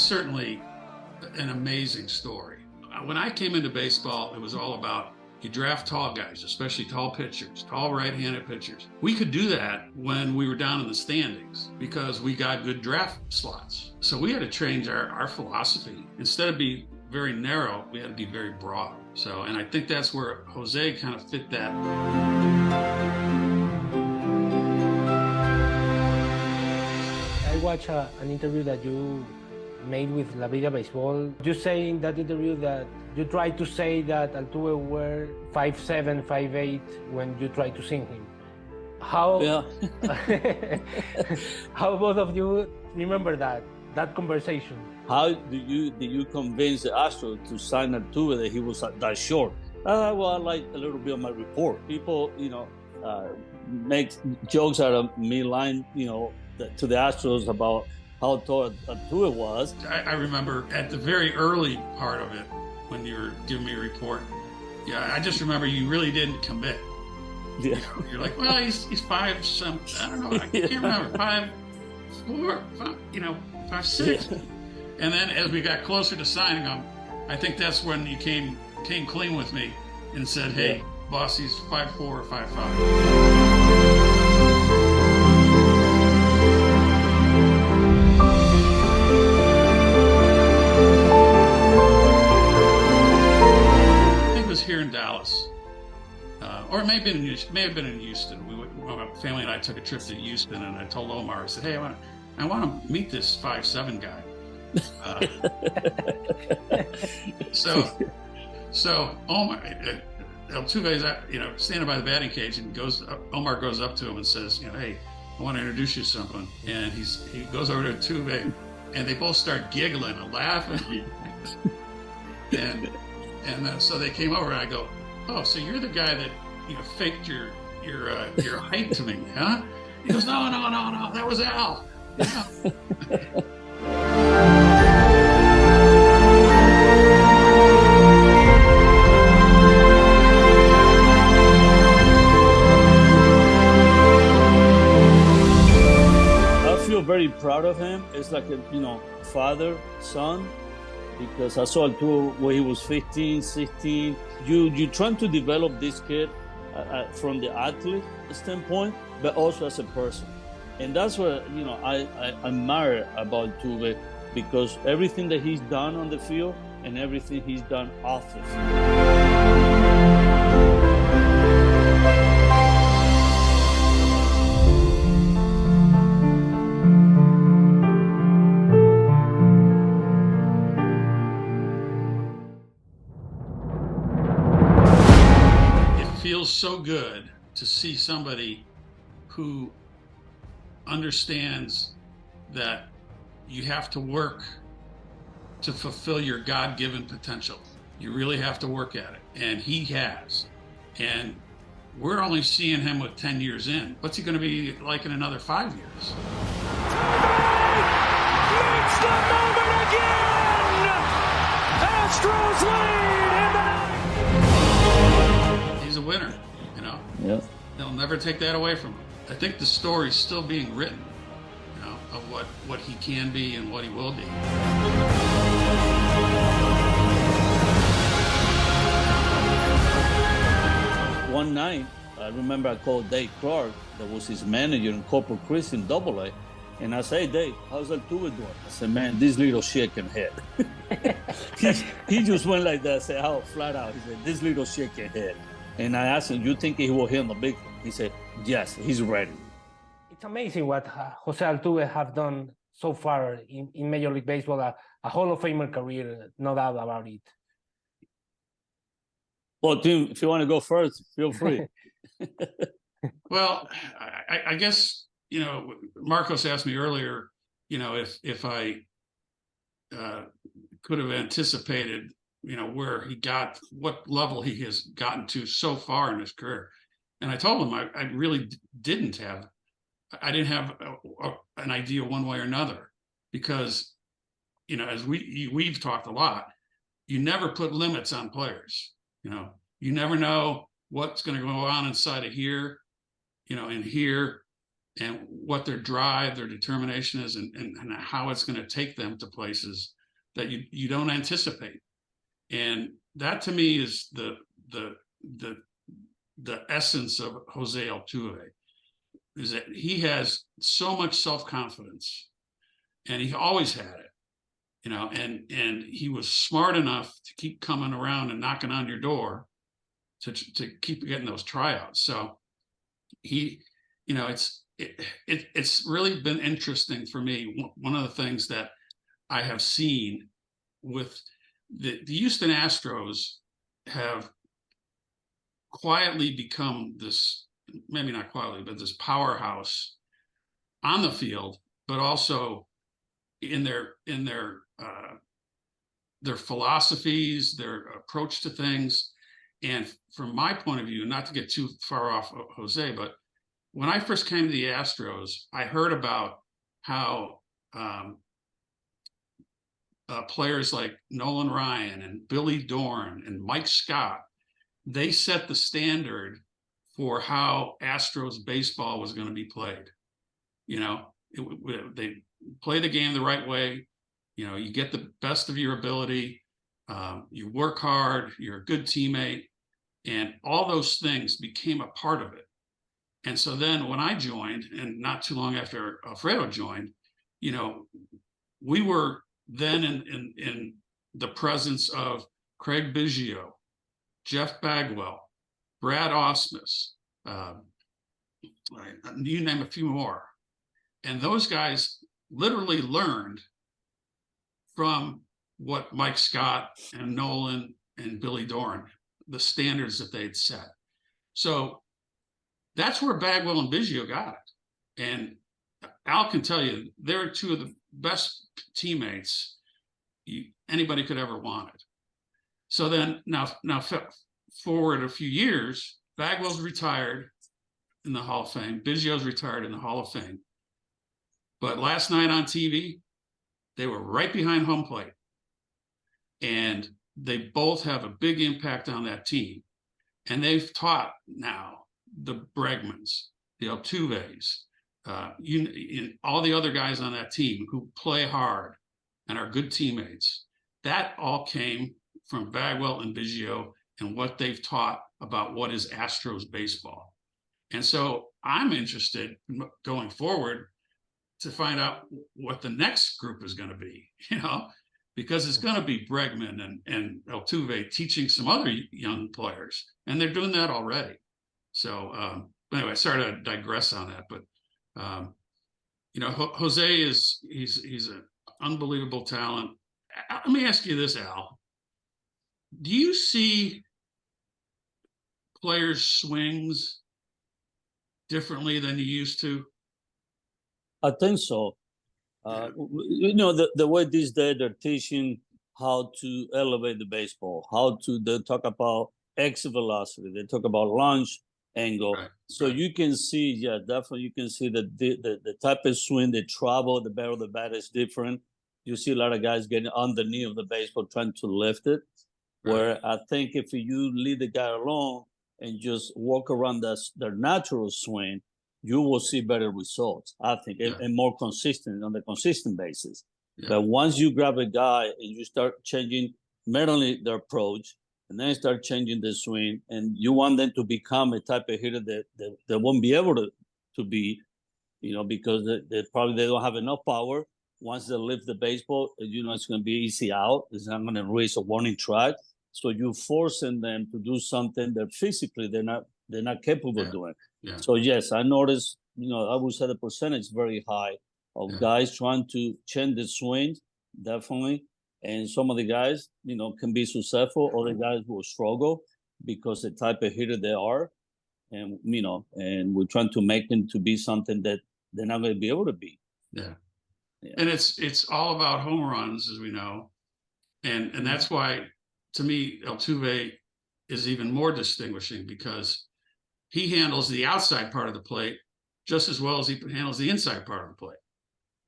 certainly an amazing story. When I came into baseball, it was all about you draft tall guys, especially tall pitchers, tall right-handed pitchers. We could do that when we were down in the standings because we got good draft slots. So we had to change our philosophy. Instead of being very narrow, we had to be very broad. So, and I think that's where Jose kind of fit that. I watched an interview that you made with La Vida Baseball. You say in that interview that you tried to say that Altuve were 5'7", 5'8" when you tried to sing him. How? Yeah. How both of you remember that conversation? How did you convince the Astros to sign Altuve that he was that short? Well, I like a little bit of my report. People, make jokes out of me lying, to the Astros about how tall Altuve was. I remember at the very early part of it, when you were giving me a report, I just remember you really didn't commit. Yeah. You're like, well, he's 5 some, I don't know, I can't remember, 5'4", 5'6". Yeah. And then as we got closer to signing him, I think that's when you came clean with me and said, hey, boss, he's 5'4" or 5'5". Here in Dallas, or it may have been in Houston. My family and I took a trip to Houston, and I told Omar, I said, "Hey, I want to meet this 5'7" guy." So Omar, Altuve's standing by the batting cage, and Omar goes up to him and says, "Hey, I want to introduce you to someone." And he goes over to Altuve, and they both start giggling and laughing, And so they came over, and I go, "Oh, so you're the guy that faked your height to me, huh?" He goes, "No, that was Al." Yeah. I feel very proud of him. It's like a father, son. Because I saw Altuve when he was 15, 16. You trying to develop this kid from the athlete standpoint, but also as a person. And that's what I admire about Altuve, because everything that he's done on the field and everything he's done off the field. Feels so good to see somebody who understands that you have to work to fulfill your God-given potential. You really have to work at it, and he has. And we're only seeing him with 10 years in. What's he going to be like in another 5 years? Makes the moment again! Astros lead in the He's a winner, Yeah. They'll never take that away from him. I think the story's still being written, of what he can be and what he will be. One night, I remember I called Dave Clark, that was his manager in Corporal Chris in AA, and I said, "Dave, how's Altuve doing?" I said, "Man, this little shit can hit." he just went like that, said, "How flat out?" He said, "This little shit can hit." And I asked him, "You think he will hit on the big one?" He said, "Yes, he's ready." It's amazing what Jose Altuve have done so far in Major League Baseball, a Hall of Famer career, no doubt about it. Well, Tim, if you want to go first, feel free. Well, I guess, Marcos asked me earlier, if I could have anticipated, where he got, what level he has gotten to so far in his career. And I told him I really didn't have an idea one way or another, because, as we've talked a lot, you never put limits on players. You never know what's going to go on inside of here, in here, and what their drive, their determination is, and how it's going to take them to places. that you don't anticipate. And that to me is the essence of Jose Altuve, is that he has so much self-confidence, and he always had it, you know, and he was smart enough to keep coming around and knocking on your door to keep getting those tryouts. So he, you know, it's really been interesting for me. One of the things that I have seen with the Houston Astros have quietly become this, maybe not quietly, but this powerhouse on the field, but also in their philosophies, their approach to things. And from my point of view, not to get too far off Jose, but when I first came to the Astros, I heard about how players like Nolan Ryan and Billy Dorn and Mike Scott, they set the standard for how Astros baseball was going to be played. You know, they play the game the right way. You know, you get the best of your ability. You work hard. You're a good teammate. And all those things became a part of it. And so then when I joined, and not too long after Alfredo joined, you know, we were then in the presence of Craig Biggio, Jeff Bagwell, Brad Ausmus, you name a few more. And those guys literally learned from what Mike Scott and Nolan and Billy Dorn, the standards that they'd set. So that's where Bagwell and Biggio got it. And Al can tell you, they're two of the best teammates anybody could ever wanted. So then now forward a few years, Bagwell's retired in the Hall of Fame. Biggio's retired in the Hall of Fame. But last night on TV, they were right behind home plate. And they both have a big impact on that team. And they've taught now the Bregmans, the Altuves, all the other guys on that team who play hard and are good teammates. That all came from Bagwell and Biggio and what they've taught about what is Astros baseball. And so I'm interested going forward to find out what the next group is going to be, you know, because it's going to be Bregman and Altuve teaching some other young players, and they're doing that already. So anyway, sorry to digress on that, but you know, Jose he's an unbelievable talent. Let me ask you this, Al. Do you see players' swings differently than you used to? I think so. You know, the way these days they're teaching how to elevate the baseball, they talk about exit velocity, they talk about launch angle. Right, so right. You can see, yeah, definitely you can see that the type of swing, the travel, the barrel of the bat is different. You see a lot of guys getting underneath of the baseball trying to lift it. Right. Where I think if you leave the guy alone and just walk around their natural swing, you will see better results, I think, and more consistent on the consistent basis. Yeah. But once you grab a guy and you start changing not only their approach, and then start changing the swing, and you want them to become a type of hitter that won't be able to be, you know, because they don't have enough power. Once they lift the baseball, you know, it's going to be easy out. It's not going to raise a warning track. So you're forcing them to do something that physically they're not capable of doing. Yeah. So yes, I noticed, you know, I would say the percentage is very high of guys trying to change the swing, definitely. And some of the guys, you know, can be successful. Other guys will struggle because the type of hitter they are. And, you know, and we're trying to make them to be something that they're not going to be able to be. Yeah. And it's all about home runs, as we know. And that's why, to me, Altuve is even more distinguishing, because he handles the outside part of the plate just as well as he handles the inside part of the plate.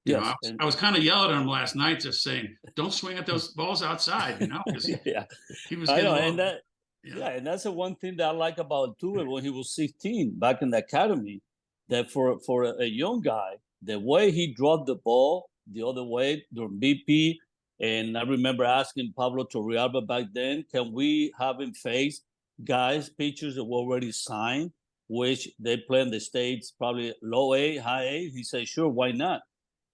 You know, I was kind of yelling at him last night, just saying, "Don't swing at those balls outside," you know, because he was getting and that's the one thing that I like about Altuve when he was 16 back in the academy. That for a young guy, the way he dropped the ball the other way during BP, And I remember asking Pablo Torrealba back then, can we have him face pitchers that were already signed, which they play in the States, probably low A, high A? He said, sure, why not?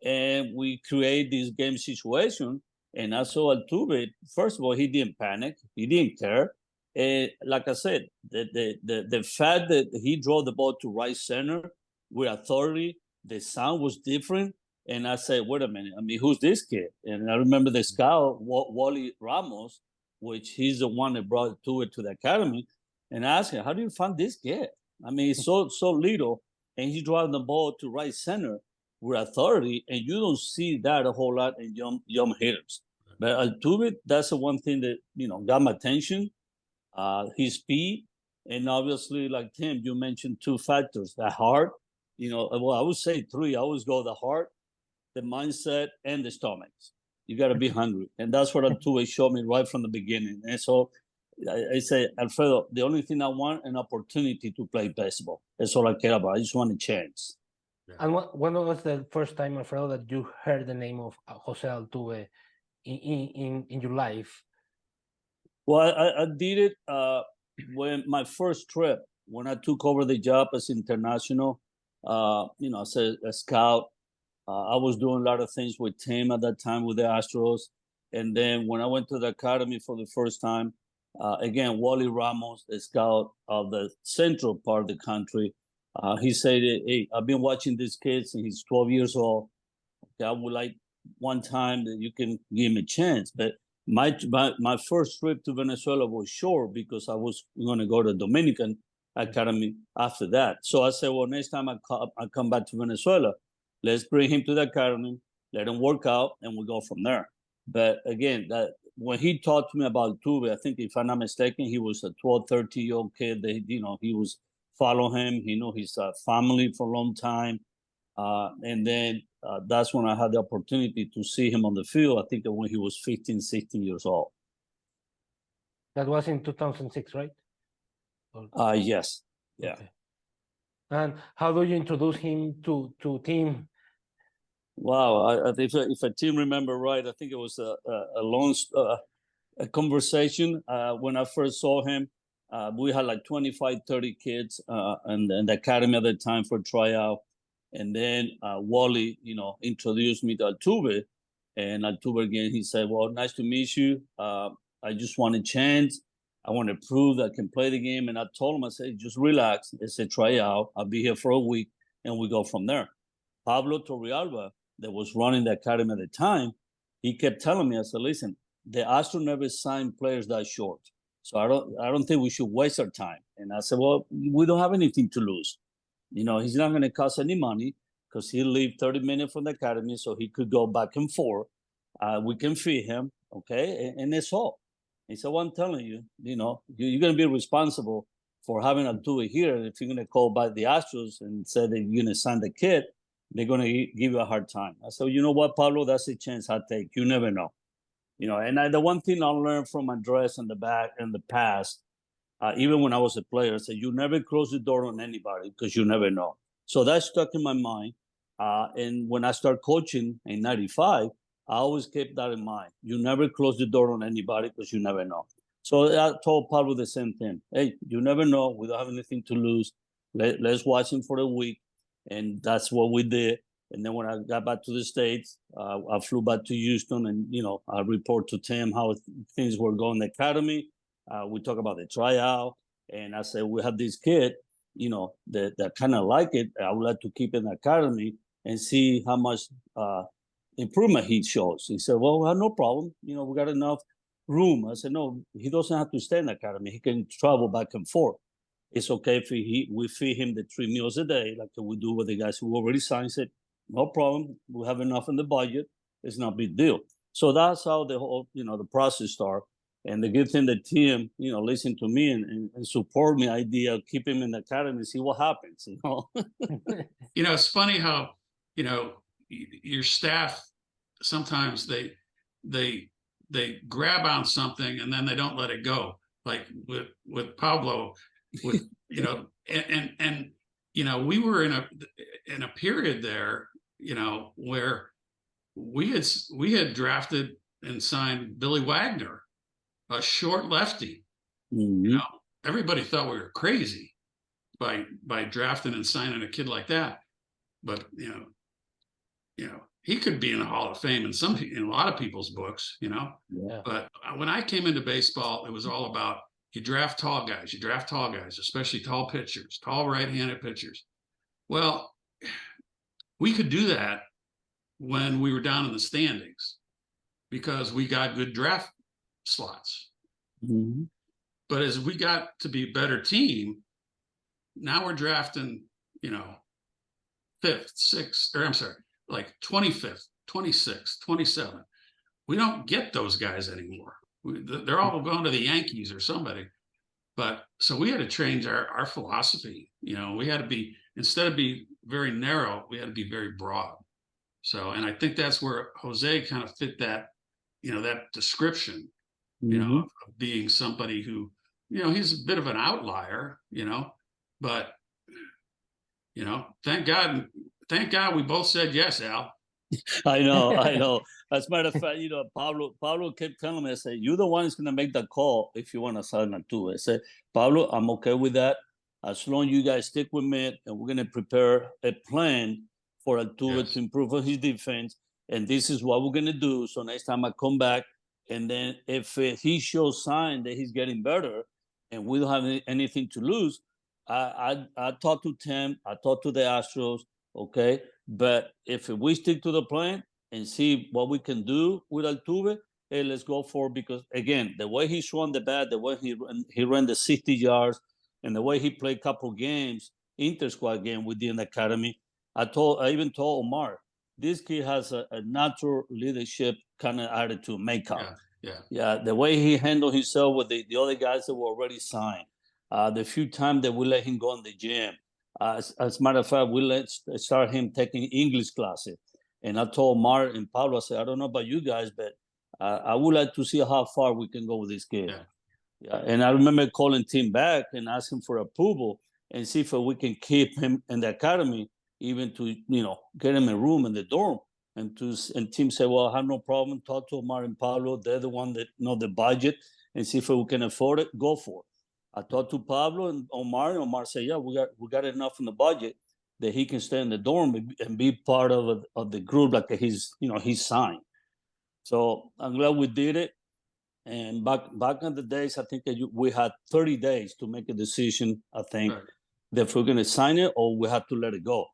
And we create this game situation. And I saw Altuve, first of all, he didn't panic. He didn't care. And like I said, the fact that he drove the ball to right center with authority, the sound was different. And I said, wait a minute, I mean, who's this kid? And I remember the scout, Wally Ramos, which he's the one that brought Altuve to the academy. And I asked him, how do you find this kid? I mean, he's so little, and he's driving the ball to right center with authority, and you don't see that a whole lot in young hitters. But Altuve, that's the one thing that, got my attention, his speed, and obviously, like Tim, you mentioned two factors, the heart, well, I would say three. I always go the heart, the mindset, and the stomach. You got to be hungry. And that's what Altuve showed me right from the beginning. And so I say, Alfredo, the only thing I want, an opportunity to play baseball. That's all I care about. I just want a chance. And when was the first time, Alfredo, that you heard the name of Jose Altuve in your life? Well, I did it when my first trip, when I took over the job as international, as a scout. I was doing a lot of things with Tim at that time with the Astros. And then when I went to the academy for the first time, again, Wally Ramos, the scout of the central part of the country, he said, hey, I've been watching this kid since he's 12 years old. I would like one time that you can give him a chance. But my first trip to Venezuela was short because I was going to go to Dominican Academy after that. So I said, well, next time I come back to Venezuela, let's bring him to the academy, let him work out, and we'll go from there. But again, when he talked to me about Altuve, I think, if I'm not mistaken, he was a 12, 13-year-old kid. He was following him. He knew his family for a long time. And then that's when I had the opportunity to see him on the field, I think when he was 15, 16 years old. That was in 2006, right? Yes. Yeah. Okay. And how do you introduce him to Tim? Wow, if a team remember right, I think it was a long conversation. When I first saw him, we had like 25, 30 kids in the academy at the time for tryout. And then Wally, introduced me to Altuve. And Altuve again, he said, well, nice to meet you. I just want a chance. I want to prove that I can play the game. And I told him, I said, just relax. It's a tryout. I'll be here for a week, and we go from there. Pablo Torrealba, that was running the academy at the time, he kept telling me, I said, listen, the Astros never signed players that short. So I don't think we should waste our time. And I said, well, we don't have anything to lose. He's not going to cost any money because he'll leave 30 minutes from the academy so he could go back and forth. We can feed him, okay? And that's all. He said, well, I'm telling you, you're going to be responsible for having Altuve here. If you're going to call back the Astros and say that you're going to sign the kid, they're going to give you a hard time. I said, you know what, Pablo, that's a chance I take. You never know. And the one thing I learned from Andres in the past, even when I was a player, I said, you never close the door on anybody because you never know. So that stuck in my mind. And when I started coaching in 95, I always kept that in mind. You never close the door on anybody because you never know. So I told Pablo the same thing. Hey, you never know. We don't have anything to lose. Let's watch him for a week. And that's what we did. And then when I got back to the States, I flew back to Houston and, I report to Tim how things were going in the academy. We talk about the tryout. And I said, we have this kid, that kind of like it. I would like to keep in the academy and see how much improvement he shows. He said, well, we have no problem. We got enough room. I said, no, he doesn't have to stay in the academy. He can travel back and forth. It's okay if we feed him the 3 meals a day, like we do with the guys who already signed it. No problem. We have enough in the budget. It's not a big deal. So that's how the whole, the process started. And the good thing, the team, listen to me and support me idea, keep him in the academy, see what happens, It's funny how, your staff, sometimes they grab on something and then they don't let it go. Like with Pablo, and we were in a period there, where we had drafted and signed Billy Wagner, a short lefty. Mm-hmm. You know, everybody thought we were crazy by drafting and signing a kid like that. But he could be in the Hall of Fame in a lot of people's books, Yeah. But when I came into baseball, it was all about you draft tall guys, especially tall pitchers, tall right-handed pitchers. Well, we could do that when we were down in the standings because we got good draft slots. Mm-hmm. But as we got to be a better team, now we're drafting, 5th, 6th, or I'm sorry, like 25th, 26th, 27th. We don't get those guys anymore. They're all going to the Yankees or somebody. But so we had to change our philosophy. We had to be, instead of being very narrow, we had to be very broad. So, and I think that's where Jose kind of fit that, that description, Mm-hmm. of being somebody who, he's a bit of an outlier, but, thank God we both said yes, Al. I know. As a matter of fact, Pablo kept telling me, I said, you're the one who's going to make the call if you want to sign Altuve. I said, Pablo, I'm okay with that. As long as you guys stick with me, and we're going to prepare a plan for Altuve to improve on his defense. And this is what we're going to do. So next time I come back, and then if he shows sign that he's getting better and we don't have anything to lose, I talk to Tim, I talk to the Astros, okay? But if we stick to the plan and see what we can do with Altuve, hey, let's go for it. Because, again, the way he swung the bat, the way he ran the 60 yards, and the way he played a couple games, inter-squad game within the academy, I even told Omar, this kid has a natural leadership kind of attitude, makeup. Yeah. The way he handled himself with the other guys that were already signed, the few times that we let him go in the gym. As a matter of fact, we start him taking English classes. And I told Mar and Pablo, I said, I don't know about you guys, but I would like to see how far we can go with this kid. Yeah. And I remember calling Tim back and asking for approval and see if we can keep him in the academy, even to, get him a room in the dorm. And Tim said, well, I have no problem. Talk to Omar and Pablo. They're the one that know the budget, and see if we can afford it. Go for it. I talked to Pablo and Omar. And Omar said, yeah, we got enough in the budget that he can stay in the dorm and be part of the group like he's signed. So I'm glad we did it. And back in the days, I think that we had 30 days to make a decision, I think, that if we're going to sign it or we have to let it go.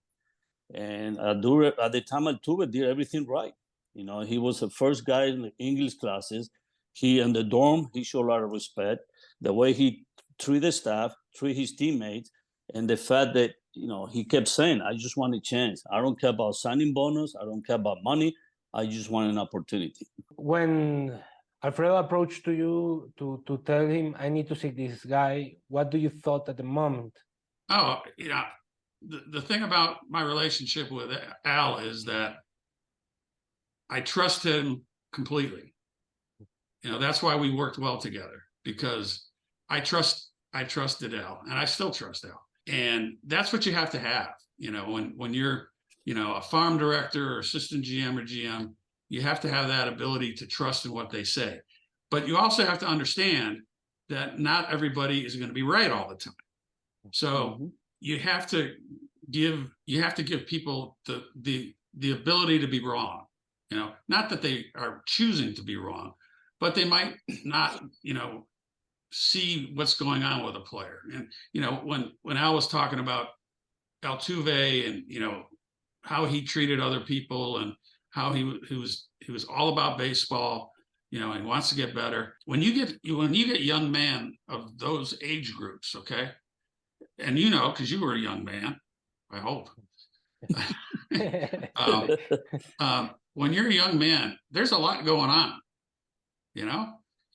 And at the time, Altuve did everything right. He was the first guy in the English classes. He in the dorm, he showed a lot of respect. The way he treated the staff, treated his teammates, and the fact that, he kept saying, I just want a chance. I don't care about signing bonus. I don't care about money. I just want an opportunity. When Alfredo approached to you to tell him, I need to see this guy, what do you thought at the moment? Oh, the thing about my relationship with Al is that I trust him completely. That's why we worked well together, because I trusted Al, and I still trust Al. And that's what you have to have, when you're, a farm director or assistant GM or GM, you have to have that ability to trust in what they say. But you also have to understand that not everybody is going to be right all the time. So you have to give people the ability to be wrong. Not that they are choosing to be wrong, but they might not, see what's going on with a player. And when Al was talking about Altuve and how he treated other people and how he was all about baseball, and wants to get better. When you get young men of those age groups, okay, and because you were a young man, I hope. When you're a young man, there's a lot going on.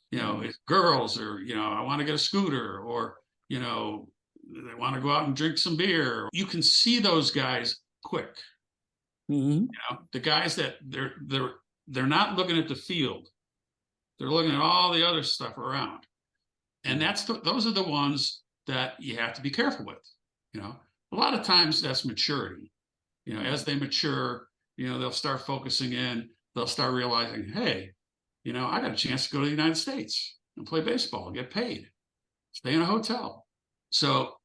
It's girls, or I want to get a scooter, or they want to go out and drink some beer. You can see those guys quick. The guys that they're not looking at the field, they're looking at all the other stuff around, and those are the ones that you have to be careful with. A lot of times that's maturity. As they mature, they'll start focusing in. They'll start realizing, hey, I got a chance to go to the United States and play baseball, get paid, stay in a hotel. So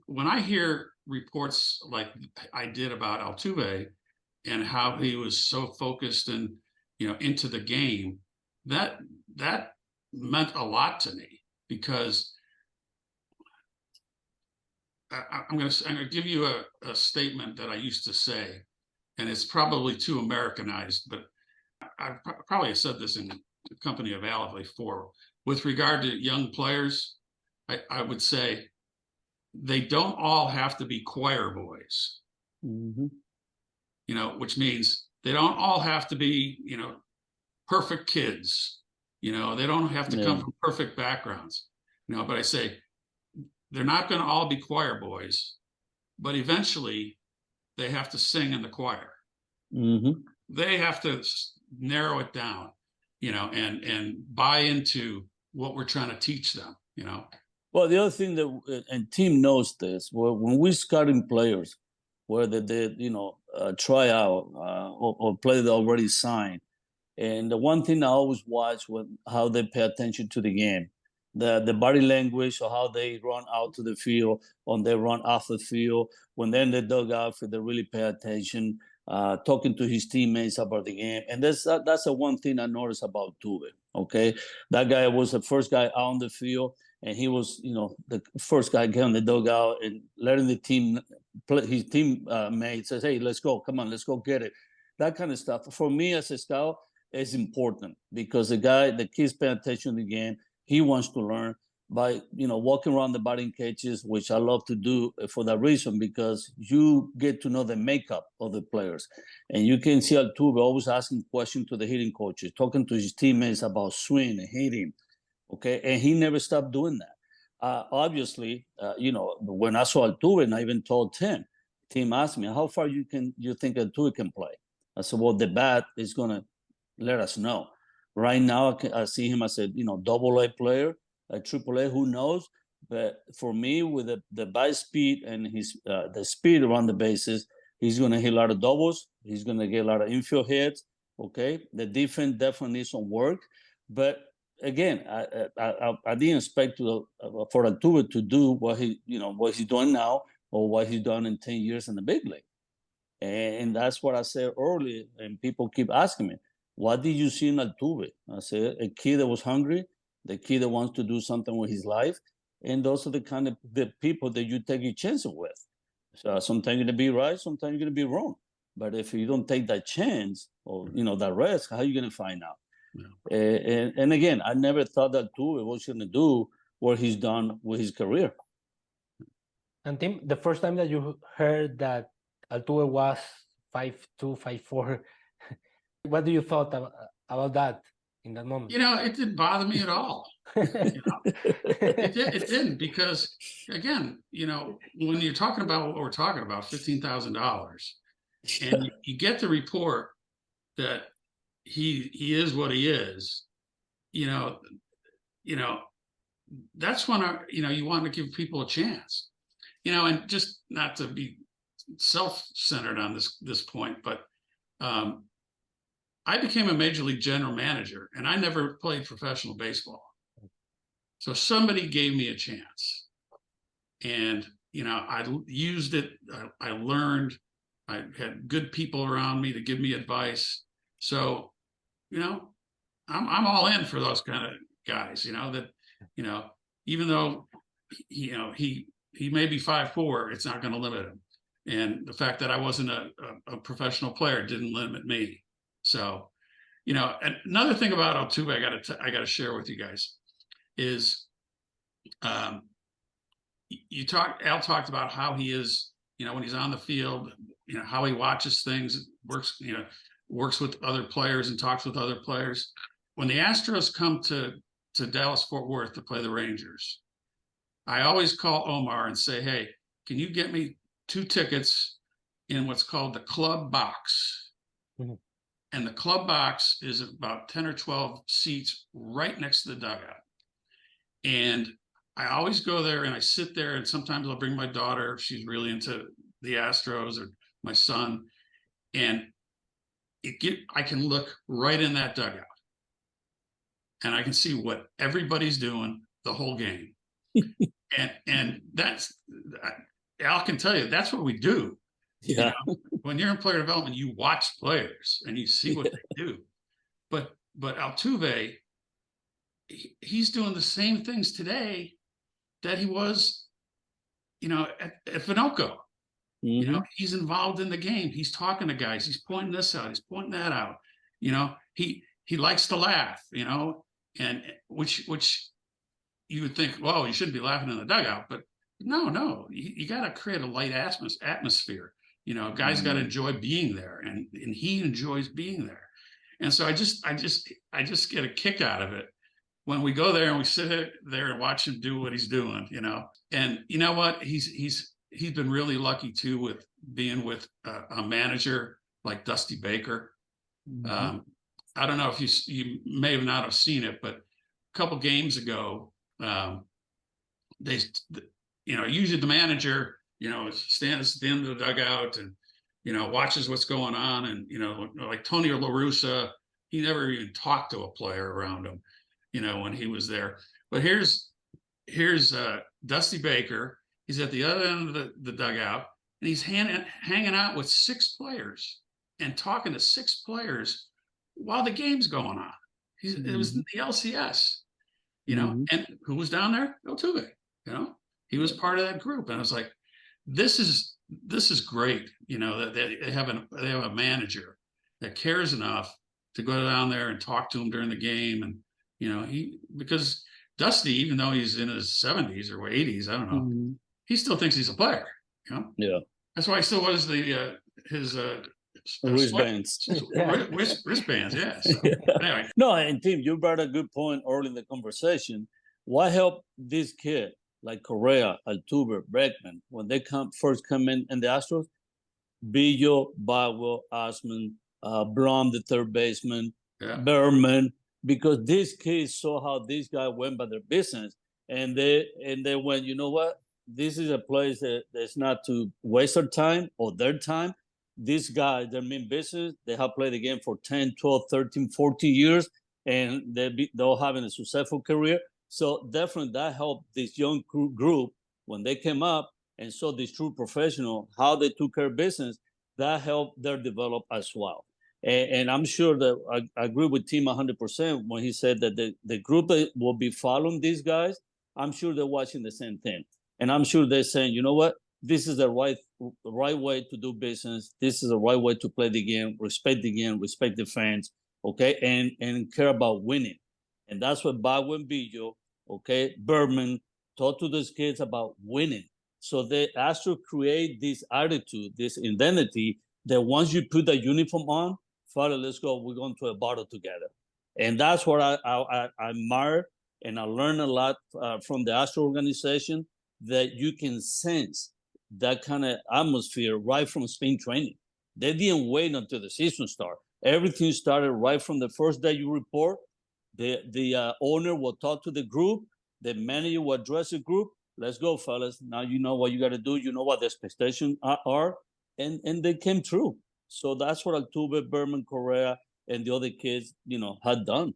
when I hear reports like I did about Altuve and how he was so focused and, into the game, that meant a lot to me, because I'm going to give you a statement that I used to say, and it's probably too Americanized, but I probably have said this in the company of Al before. With regard to young players, I would say they don't all have to be choir boys, which means they don't all have to be, perfect kids. They don't have to come from perfect backgrounds, but I say they're not going to all be choir boys, but eventually they have to sing in the choir. They have to narrow it down, and buy into what we're trying to teach them, Well, the other thing and team knows this, when we scouting players, whether they, try out or play that already signed, and the one thing I always watch how they pay attention to the game, the body language, or how they run out to the field, when they run off the field, when they're in the dugout, if they really pay attention, talking to his teammates about the game. And that's the one thing I noticed about Tuve. Okay, that guy was the first guy out on the field, and he was, the first guy get on the dugout and letting the team play. His teammate says, "Hey, let's go! Come on, let's go get it." That kind of stuff for me as a scout is important, because the kid's paying attention to the game. He wants to learn by, walking around the batting cages, which I love to do for that reason, because you get to know the makeup of the players. And you can see Altuve always asking questions to the hitting coaches, talking to his teammates about swing and hitting. Okay. And he never stopped doing that. Obviously, when I saw Altuve, and I even told Tim asked me, how far you think Altuve can play? I said, well, the bat is going to let us know. Right now, I see him as a AA player, a AAA. Who knows? But for me, with the by speed and his the speed around the bases, he's going to hit a lot of doubles. He's going to get a lot of infield hits. Okay, the defense definitely needs some work. But again, I didn't expect for Altuve to do what he's doing now, or what he's done in 10 years in the big league. And that's what I said earlier. And people keep asking me, what did you see in Altuve? I said, a kid that was hungry, the kid that wants to do something with his life. And those are the people that you take your chances with. So sometimes you're going to be right, sometimes you're going to be wrong. But if you don't take that chance, or, that risk, how are you going to find out? Yeah. And again, I never thought that Altuve was going to do what he's done with his career. And Tim, the first time that you heard that Altuve was 5'2", 5'4", what do you thought about that in that moment? It didn't bother me at all. It didn't, because again, when you're talking about what we're talking about, $15,000, and you get the report that he is what he is, that's when you want to give people a chance, and just not to be self-centered on this point, but I became a major league general manager, and I never played professional baseball. So somebody gave me a chance, and I used it. I learned. I had good people around me to give me advice. So, I'm all in for those kind of guys. That even though he may be 5'4", it's not going to limit him. And the fact that I wasn't a professional player didn't limit me. So, another thing about Altuve I got to share with you guys is, Al talked about how he is, when he's on the field, how he watches things, works with other players and talks with other players. When the Astros come to Dallas-Fort Worth to play the Rangers, I always call Omar and say, hey, can you get me 2 tickets in what's called the club box? Mm-hmm. And the club box is about 10 or 12 seats right next to the dugout. And I always go there and I sit there, and sometimes I'll bring my daughter if she's really into the Astros, or my son. And I can look right in that dugout. and I can see what everybody's doing the whole game. and that's, Al can tell you, that's what we do. Yeah. You know, when you're in player development, you watch players and you see what they do. But Altuve, he's doing the same things today that he was, you know, at Vinoco. You know, he's involved in the game. He's talking to guys. He's pointing this out. He's pointing that out. You know, he likes to laugh, you know, and which you would think, well, you shouldn't be laughing in the dugout, but no, you got to create a light atmosphere. You know, guys got to enjoy being there, and he enjoys being there. And so I just get a kick out of it when we go there and we sit there and watch him do what he's doing, you know. And you know what? He's been really lucky too with being with a manager like Dusty Baker. I don't know if you may have not have seen it, but a couple games ago, they, you know, usually the manager, you know, stands at the end of the dugout and, you know, watches what's going on. And, you know, like Tony La Russa, he never even talked to a player around him, you know, when he was there. But here's Dusty Baker. He's at the other end of the dugout, and he's hanging out with 6 players and talking to 6 players while the game's going on. It was the LCS, you know, and who was down there? Altuve, you know, he was part of that group. And I was like, this is great, you know, that they have a manager that cares enough to go down there and talk to him during the game. And, you know, because Dusty, even though he's in his 70s or 80s, I don't know, he still thinks he's a player, you know? Yeah. That's why he still wears his wristbands. Wristbands, yeah. So, anyway. No, and Tim, you brought a good point early in the conversation. What helped this kid like Correa, Altuve, Bregman, when they first come in the Astros? Billo, Bagwell, Osman, Blum, the third baseman, Berman, because these kids saw how these guys went by their business, and they went, you know what? This is a place that's not to waste their time or their time. These guys, their main business, they have played the game for 10, 12, 13, 14 years, and they're having a successful career. So definitely that helped this young group when they came up and saw this true professional, how they took care of business, that helped their develop as well. And I'm sure that I agree with Tim 100% when he said that the group that will be following these guys, I'm sure they're watching the same thing. And I'm sure they're saying, you know what? This is the right way to do business. This is the right way to play the game, respect the fans, okay, and care about winning. And that's what Bagwell and Billo, okay, Berman taught to these kids about winning. So they have to create this attitude, this identity that once you put the uniform on, Father, let's go, we're going to a battle together. And that's what I admire, and I learned a lot from the Astro organization, that you can sense that kind of atmosphere right from spring training. They didn't wait until the season started. Everything started right from the first day you report. The owner will talk to the group. The manager will address the group. Let's go, fellas. Now you know what you got to do. You know what the expectations are. And they came through. So that's what Altuve, Berman, Correa, and the other kids, you know, had done.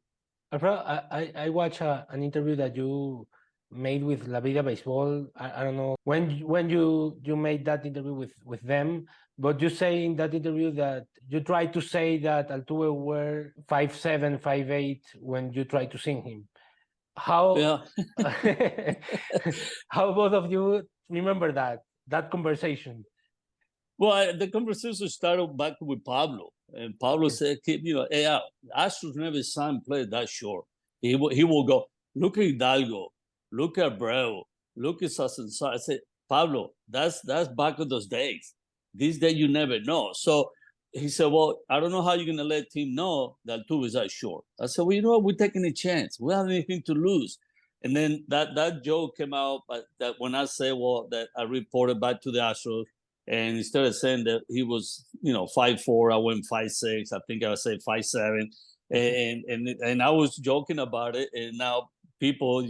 Alfredo, I watched an interview that you made with La Vida Baseball. I don't know when you made that interview with them, but you say in that interview that you tried to say that Altuve were 5'7", 5'8" when you tried to sing him. How how both of you remember that conversation? Well, the conversation started back with Pablo, and Pablo said, you know, hey, Astros never signed players that short. He will go, look at Hidalgo, look at Abreu, look at such and such. I said, Pablo, that's back in those days. These days you never know. So he said, well, I don't know how you're going to let him know that Altuve is that short. I said, well, you know what? We're taking a chance. We don't have anything to lose. And then that joke came out that when I say, well, that I reported back to the Astros, and instead of saying that he was, you know, 5'4", I went 5'6". I think I said 5'7". And I was joking about it. And now people,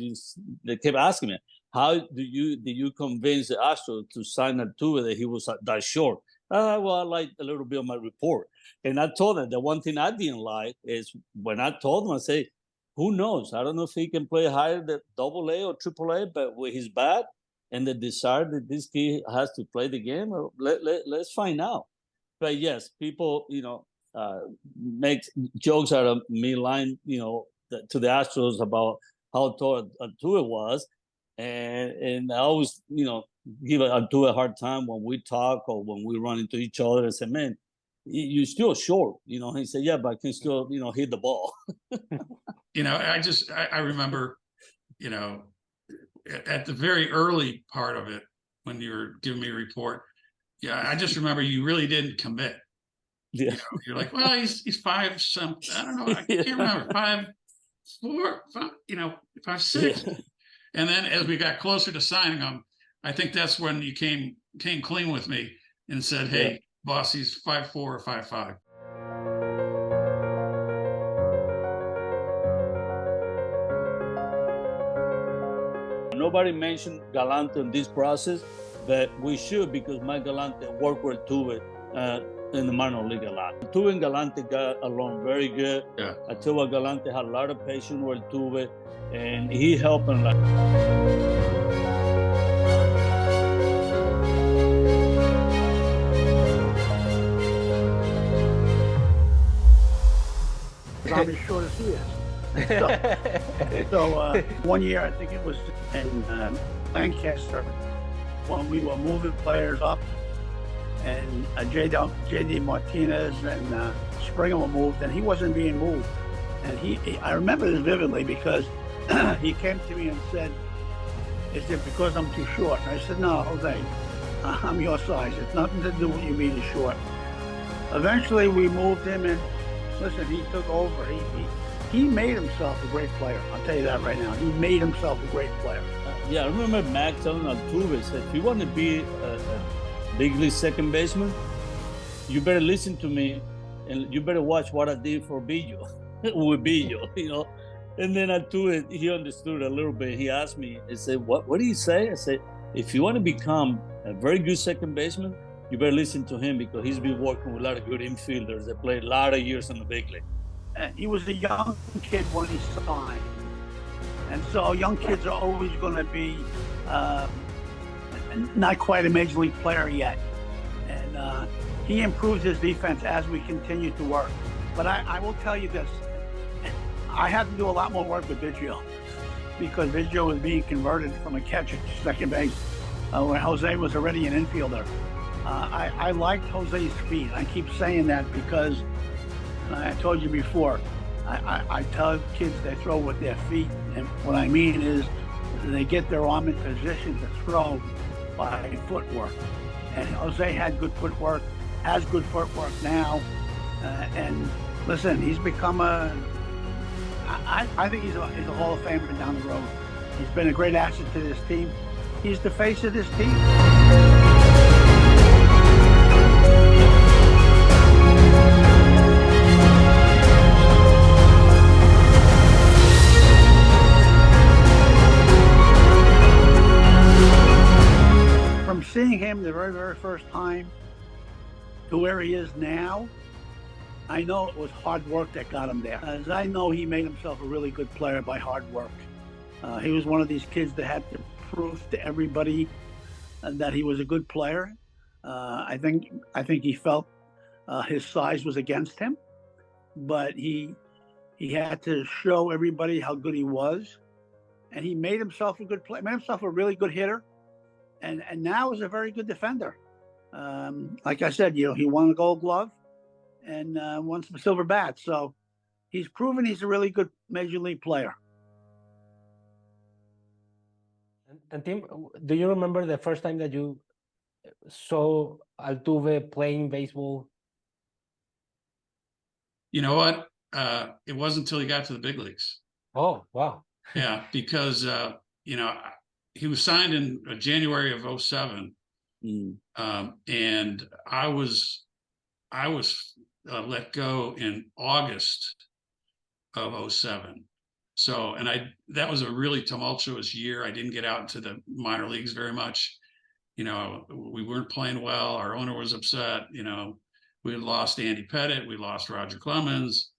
they kept asking me, how did you convince the Astros to sign Altuve that he was that short? Well, I liked a little bit of my report. And I told them the one thing I didn't like is when I told them, I say, who knows? I don't know if he can play higher than AA or AAA, but with his bat and the desire that this kid has to play the game, let's find out. But yes, people, make jokes out of me lying, to the Astros about how tall Altuve was. And I always, give Altuve a hard time when we talk or when we run into each other and say, man, you're still short. He said, yeah, but I can still, hit the ball. I remember, at the very early part of it, when you were giving me a report, I just remember you really didn't commit. Yeah. You're like, well, he's 5 something. I don't know. I can't remember. 5'4", 5'6". Yeah. And then as we got closer to signing him, I think that's when you came clean with me and said, hey, boss, he's 5'4" or 5'5". Nobody mentioned Galante in this process, but we should, because Mike Galante worked with Altuve in the minor league a lot. Altuve and Galante got along very good. Yeah. Altuve Galante had a lot of patience with Altuve, and he helped him a lot. I'm as short as he is. So 1 year, I think it was in Lancaster, when we were moving players up, and J.D. Martinez and Springer were moved, and he wasn't being moved. And I remember this vividly because he came to me and said, is it because I'm too short? And I said, no, Jose, I'm your size. It's nothing to do with you being short. Eventually, we moved him, and listen, he took over. He made himself a great player. I'll tell you that right now. He made himself a great player. I remember Mac telling Altuve, said, if you want to be a big league second baseman, you better listen to me, and you better watch what I did for Billo, with Billo, And then Altuve, he understood a little bit. He asked me, he said, what do you say? I said, if you want to become a very good second baseman, you better listen to him, because he's been working with a lot of good infielders that played a lot of years in the big league. He was a young kid when he signed. And so young kids are always going to be not quite a major league player yet. And he improves his defense as we continue to work. But I will tell you this. I had to do a lot more work with Biggio, because Biggio was being converted from a catcher to second base, where Jose was already an infielder. I liked Jose's speed. I keep saying that because I told you before, I tell kids they throw with their feet, and what I mean is they get their arm in position to throw by footwork. And Jose had good footwork, has good footwork now, and listen, he's become I think he's a Hall of Famer down the road. He's been a great asset to this team. He's the face of this team. From seeing him the very, very first time to where he is now, I know it was hard work that got him there. As I know, he made himself a really good player by hard work. He was one of these kids that had to prove to everybody that he was a good player. I think he felt his size was against him, but he had to show everybody how good he was, and he made himself a good player, made himself a really good hitter, and now is a very good defender. Like I said, he won a Gold Glove and won some silver bats. So he's proven he's a really good major league player. And Tim, do you remember the first time that you saw Altuve playing baseball? You know what? It wasn't until he got to the big leagues. Oh, wow. Yeah, because, he was signed in January of 2007. And I was let go in August of 2007. So, that was a really tumultuous year. I didn't get out into the minor leagues very much. We weren't playing well. Our owner was upset. We had lost Andy Pettit. We lost Roger Clemens.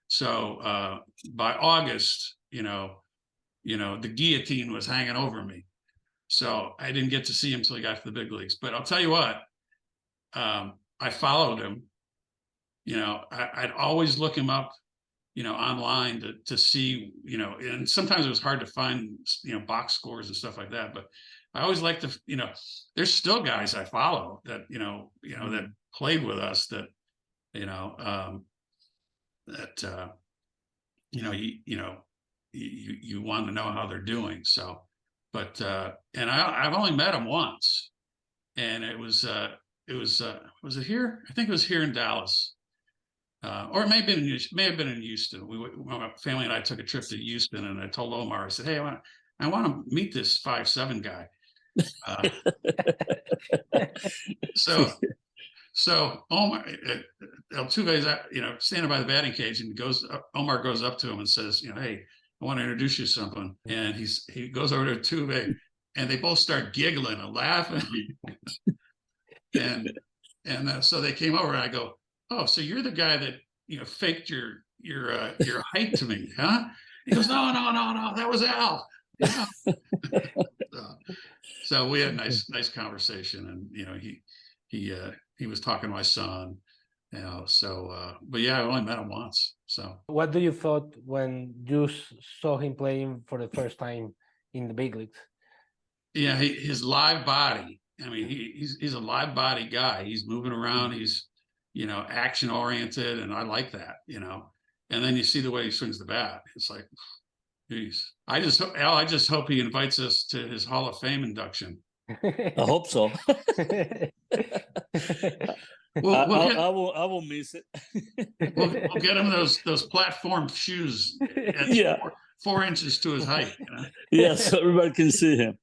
So by August, the guillotine was hanging over me. So I didn't get to see him until he got to the big leagues. But I'll tell you what, I followed him. I'd always look him up, online to see, and sometimes it was hard to find, box scores and stuff like that. But I always like to, there's still guys I follow that, that played with us that, you want to know how they're doing. So, but, and I've only met him once, and was it here? I think it was here in Dallas. Or it may have been in Houston. My family and I took a trip to Houston, and I told Omar, I said, "Hey, I want to meet this 5'7" guy." So Omar Altuve's standing by the batting cage, and Omar goes up to him and says, "Hey, I want to introduce you to someone." And he goes over to Altuve, and they both start giggling and laughing, and so they came over, and I go, "Oh, so you're the guy that faked your height to me, huh?" He goes, "No, that was Al." So we had a nice conversation, and he was talking to my son, So, but yeah, I only met him once. So, what do you thought when you saw him playing for the first time in the big leagues? Yeah, his live body. I mean, he's a live body guy. He's moving around. He's action oriented, and I like that. And then you see the way he swings the bat. It's like, geez. I just hope he invites us to his Hall of Fame induction. I hope so. I will miss it. we'll get him those platform shoes. Yeah, 4 inches to his height. Yeah, so everybody can see him.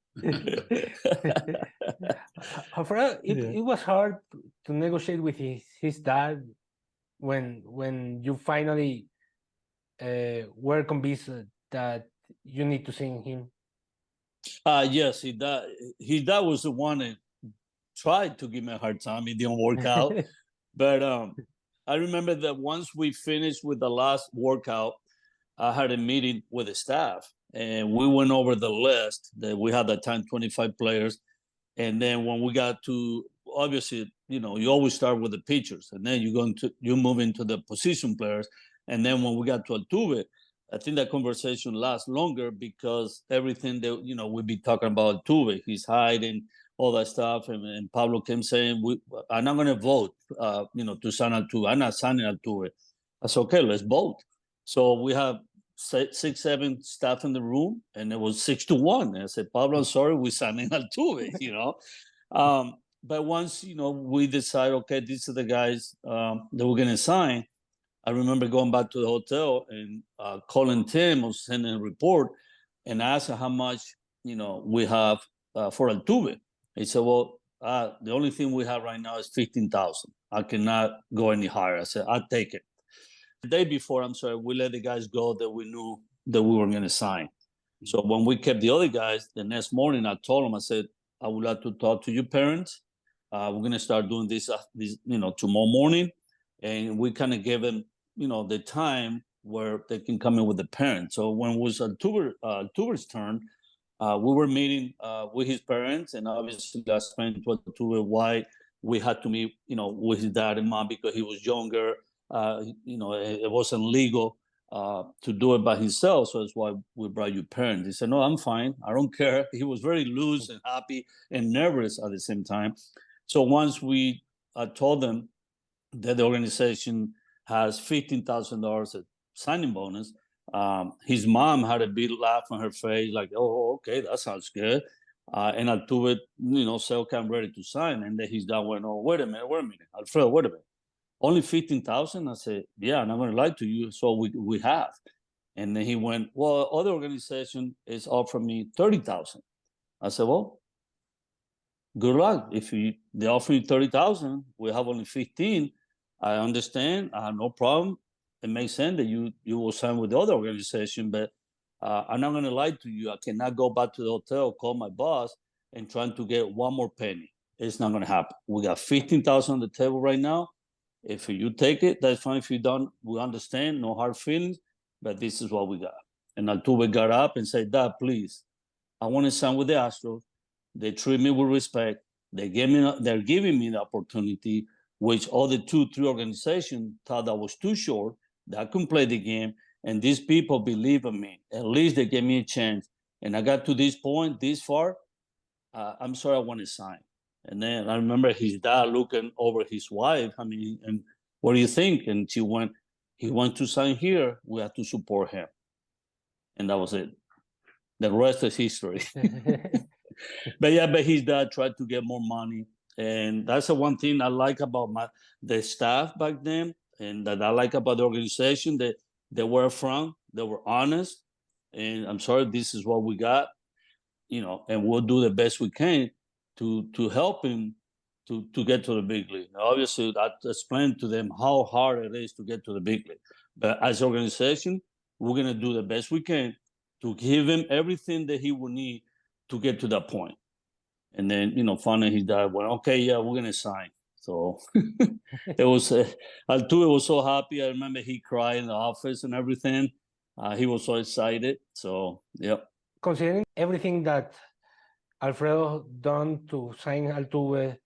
Alfredo, it was hard to negotiate with his dad when you finally were convinced that you need to sing him. Yes, his dad was the one that tried to give me a hard time. It didn't work out. But I remember that once we finished with the last workout, I had a meeting with the staff, and we went over the list that we had at that time, 25 players. And then when we got to, obviously, you always start with the pitchers, and then you move into the position players. And then when we got to Altuve, I think that conversation lasts longer because everything that, we'd be talking about Altuve, his height and all that stuff. And Pablo came saying, I'm not going to vote, to sign Altuve. I'm not signing Altuve. I said, okay, let's vote. So we have 6-7 staff in the room, and it was 6-1. And I said, Pablo, I'm sorry, we're signing Altuve, But once, we decide, okay, these are the guys that we're going to sign. I remember going back to the hotel and calling Tim or sending a report and asking how much, we have for Altuve. He said, well, the only thing we have right now is $15,000. I cannot go any higher. I said, I'll take it. The day before, we let the guys go that we knew that we were going to sign. So when we kept the other guys, the next morning I told them, I said, I would like to talk to your parents. We're going to start doing this, tomorrow morning. And we kind of gave them, the time where they can come in with the parents. So when it was Altuve's turn, we were meeting with his parents, and obviously I explained to Altuve why we had to meet, with his dad and mom because he was younger. It wasn't legal to do it by himself, so that's why we brought your parents. He said, no, I'm fine. I don't care. He was very loose and happy and nervous at the same time. So once we told them that the organization has $15,000 at signing bonus, his mom had a big laugh on her face, like, oh, okay, that sounds good. And Altuve, said, okay, I'm ready to sign. And then his dad went, oh, wait a minute, Alfredo, wait a minute. Only 15,000? I said, yeah, I'm not going to lie to you. So we have. And then he went, well, other organization is offering me 30,000. I said, well, good luck. If they offer you 30,000, we have only 15. I understand. I have no problem. It makes sense that you will sign with the other organization, but I'm not going to lie to you. I cannot go back to the hotel, call my boss, and trying to get one more penny. It's not going to happen. We got 15,000 on the table right now. If you take it, that's fine. If you don't, we understand. No hard feelings, but this is what we got. And Altuve got up and said, Dad, please, I want to sign with the Astros. They treat me with respect. They're giving me the opportunity, which all the 2-3 organizations thought that was too short, that I couldn't play the game. And these people believe in me. At least they gave me a chance. And I got to this point, this far. I'm sorry, I want to sign. And then I remember his dad looking over his wife. I mean, and what do you think? And he wants to sign here. We have to support him. And that was it. The rest is history. But his dad tried to get more money. And that's the one thing I like about the staff back then, and that I like about the organization, that they were upfront, they were honest. And I'm sorry, this is what we got, and we'll do the best we can to help him to get to the big league. Now, obviously, I explained to them how hard it is to get to the big league. But as an organization, we're going to do the best we can to give him everything that he will need to get to that point. And then, finally his dad went, okay, yeah, we're going to sign. So it was, Altuve was so happy. I remember he cried in the office and everything. He was so excited. So, yeah. Considering everything that Alfredo done to sign Altuve,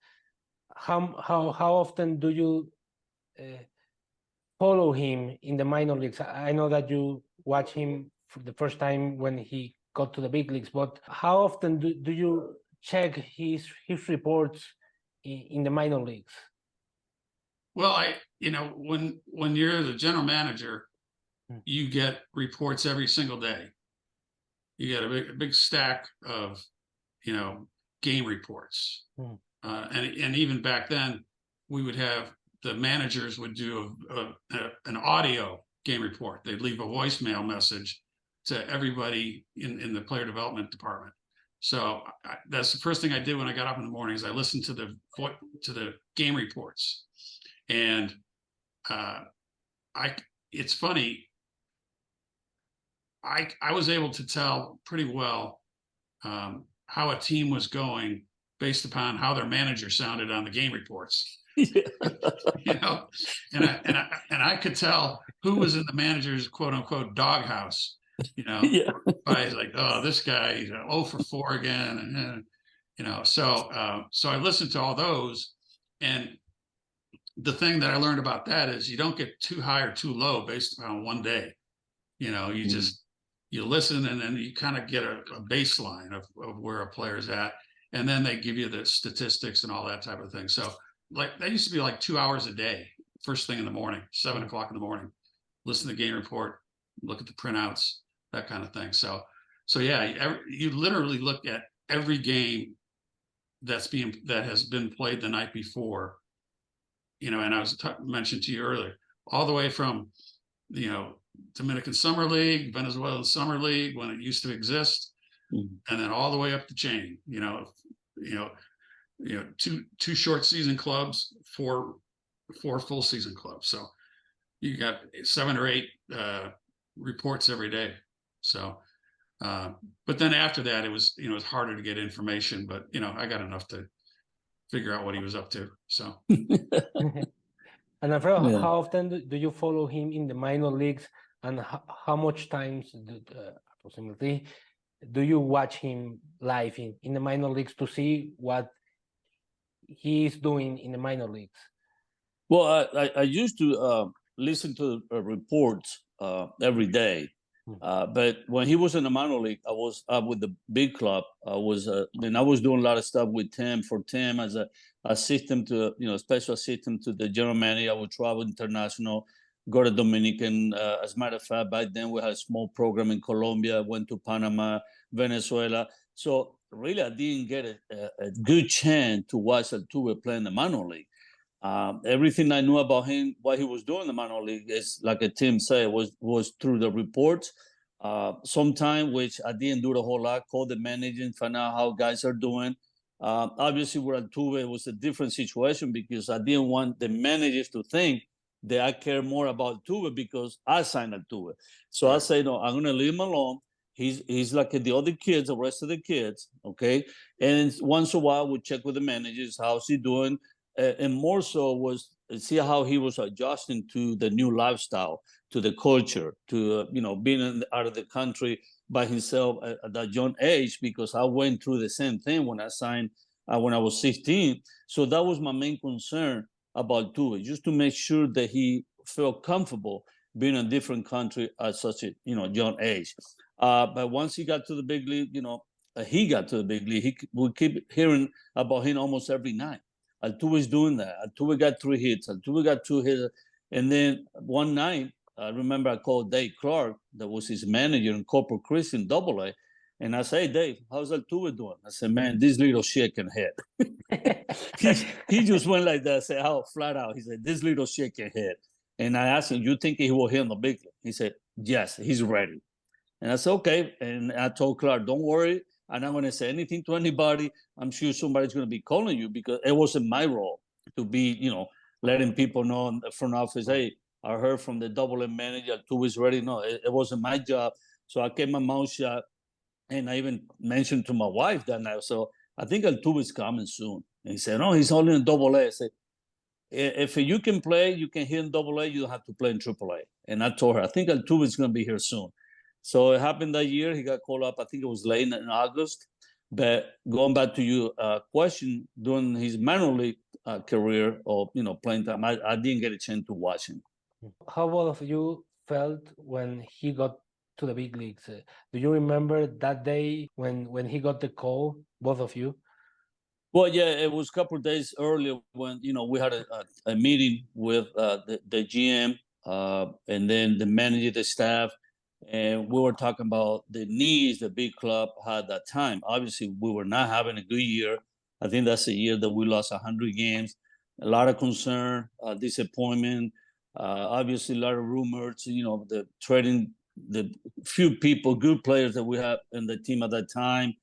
how often do you follow him in the minor leagues? I know that you watch him for the first time when he got to the big leagues, but how often do you check his reports in the minor leagues? Well, when you're the general manager, you get reports every single day. You get a big stack of, game reports. And even back then, we would have the managers would do an audio game report. They'd leave a voicemail message to everybody in the player development department. So that's the first thing I did when I got up in the morning is I listened to the game reports. And it's funny, I was able to tell pretty well how a team was going based upon how their manager sounded on the game reports. Yeah. And I could tell who was in the manager's quote unquote doghouse, by like, oh, this guy, he's 0 for 4 again. And, so I listened to all those. And the thing that I learned about that is you don't get too high or too low based upon one day. You just, you listen and then you kind of get a baseline of where a player's at. And then they give you the statistics and all that type of thing. So like that used to be like 2 hours a day, first thing in the morning, 7 o'clock in the morning, listen to the game report, look at the printouts, that kind of thing. So yeah, you literally look at every game that has been played the night before, and I was mentioned to you earlier, all the way from, Dominican Summer League, Venezuelan Summer League, when it used to exist, and then all the way up the chain, two short season clubs, four full season clubs. So you got 7 or 8 reports every day. So, but then after that, it was harder to get information, but I got enough to figure out what he was up to. So. And Alfredo, how often do you follow him in the minor leagues, and how much times approximately do you watch him live in the minor leagues to see what he is doing in the minor leagues? Well, I used to listen to reports every day. But when he was in the minor league, I was up with the big club. I was doing a lot of stuff with Tim as a assistant to, special assistant to the general manager. I would travel international, go to Dominican. As a matter of fact, back then we had a small program in Colombia, went to Panama, Venezuela. So really, I didn't get a good chance to watch Altuve play in the minor league. Everything I knew about him, what he was doing in the minor league, is like a Tim said, was through the reports. Sometime, which I didn't do the whole lot, call the manager and find out how guys are doing. Obviously, with Altuve, it was a different situation because I didn't want the managers to think that I care more about Altuve because I signed Altuve. So I say, no, I'm going to leave him alone. He's like the other kids, the rest of the kids, okay? And once in a while, we check with the managers, how's he doing? and more so was see how he was adjusting to the new lifestyle, to the culture, to being out of the country by himself at that young age, because I went through the same thing when I signed when I was 16. So that was my main concern about Altuve, just to make sure that he felt comfortable being in a different country at such a young age. But once he got to the big league, he got to the big league. We keep hearing about him almost every night. Altuve's doing that. Altuve got 3 hits. Altuve got 2 hits. And then one night, I remember I called Dave Clark, that was his manager in Corpus Christi in AA. And I say, Dave, how's Altuve doing? I said, man, this little shit can hit. he just went like that. I said, how flat out. He said, this little shit can hit. And I asked him, you think he will hit in the big league? He said, yes, he's ready. And I said, okay. And I told Clark, don't worry. I'm not going to say anything to anybody. I'm sure somebody's going to be calling you, because it wasn't my role to be, letting people know in the front office, hey, I heard from the AA manager, Altuve's ready. No, it wasn't my job. So I kept my mouth shut. And I even mentioned to my wife that night, so I think Altuve's coming soon. And he said, no, he's only in AA. I said, if you can play, you can hit in AA, you don't have to play in AAA. And I told her, I think Altuve's going to be here soon. So it happened that year. He got called up. I think it was late in August. But going back to your question, during his minor league career or playing time, I didn't get a chance to watch him. How both of you felt when he got to the big leagues? Do you remember that day when he got the call, both of you? Well, yeah, it was a couple of days earlier when we had a meeting with the GM and then the manager, the staff. And we were talking about the needs the big club had at that time. Obviously, we were not having a good year. I think that's the year that we lost 100 games. A lot of concern, disappointment, obviously a lot of rumors, the trading the few people, good players that we had in the team at that time.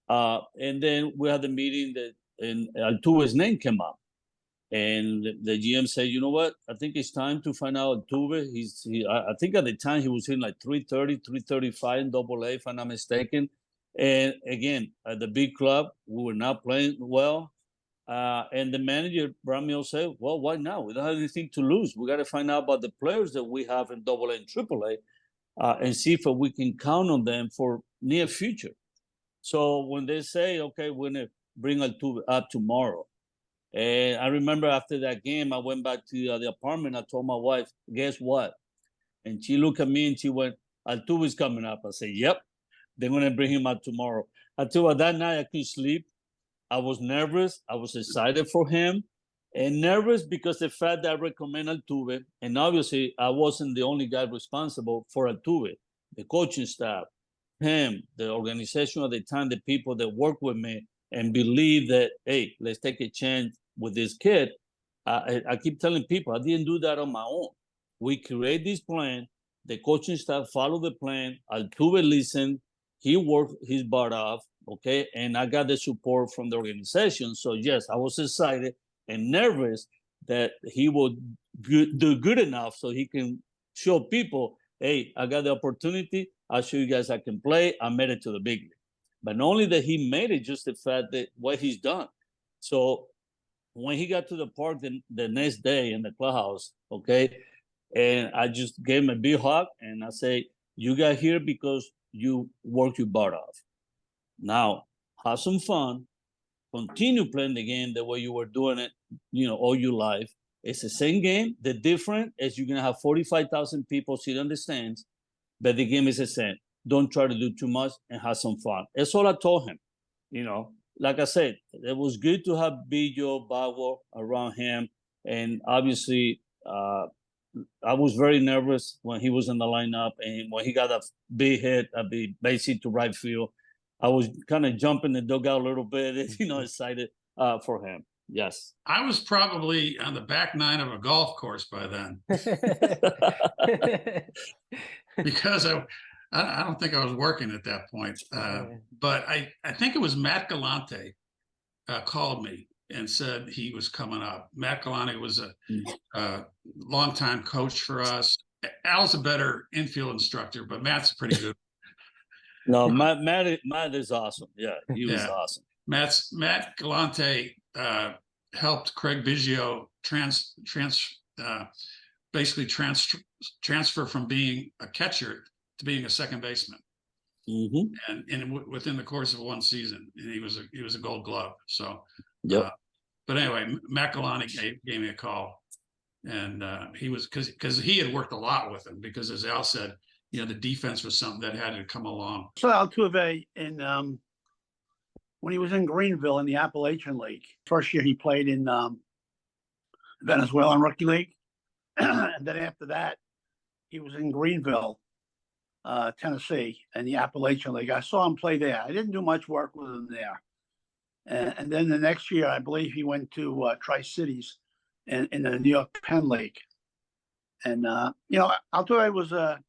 And then we had the meeting and Altuve's name came up. And the GM said, you know what? I think it's time to find out Altuve. I think at the time he was hitting like 330, 335 in AA, if I'm not mistaken. And again, at the big club, we were not playing well. And the manager, Bramio, said, well, why not? We don't have anything to lose. We got to find out about the players that we have in AA and AAA and see if we can count on them for near future. So when they say, okay, we're going to bring Altuve up tomorrow. And I remember after that game, I went back to the apartment. I told my wife, guess what? And she looked at me and she went, Altuve's coming up. I said, yep, they're going to bring him up tomorrow. I told her that night I couldn't sleep. I was nervous. I was excited for him. And nervous because the fact that I recommend Altuve, and obviously I wasn't the only guy responsible for Altuve, the coaching staff, him, the organization at the time, the people that work with me and believe that, hey, let's take a chance with this kid. I keep telling people, I didn't do that on my own. We create this plan. The coaching staff follow the plan. Altuve listened. He worked his butt off, okay? And I got the support from the organization. So, yes, I was excited and nervous that he would do good enough so he can show people, hey, I got the opportunity. I'll show you guys I can play. I made it to the big league. But not only that he made it, just the fact that what he's done. So when he got to the park the next day in the clubhouse, okay, and I just gave him a big hug, and I say, you got here because you worked your butt off. Now, have some fun. Continue playing the game the way you were doing it, all your life. It's the same game. The difference is you're going to have 45,000 people sit on the stands, but the game is the same. Don't try to do too much and have some fun. That's all I told him. Like I said, it was good to have Bijo, Bago around him. And obviously, I was very nervous when he was in the lineup. And when he got a big hit, a big base hit to right field, I was kind of jumping the dugout a little bit, excited for him. Yes. I was probably on the back nine of a golf course by then. Because I don't think I was working at that point. But I think it was Matt Galante called me and said he was coming up. Matt Galante was a longtime coach for us. Al's a better infield instructor, but Matt's pretty good. No, Matt is awesome. Yeah, he was awesome. Matt Galante helped Craig Biggio basically transfer from being a catcher to being a second baseman. And within the course of one season, and he was a Gold Glove. So, but anyway, McElhonney gave me a call, and he was because he had worked a lot with him because, as Al said, the defense was something that had to come along. So Altuve in when he was in Greenville in the Appalachian League, first year he played in Venezuela Rookie League, and then after that he was in Greenville, Tennessee, in the Appalachian League. I saw him play there. I didn't do much work with him there. And then the next year, I believe he went to Tri-Cities in the New York Penn League. And, Altuve was a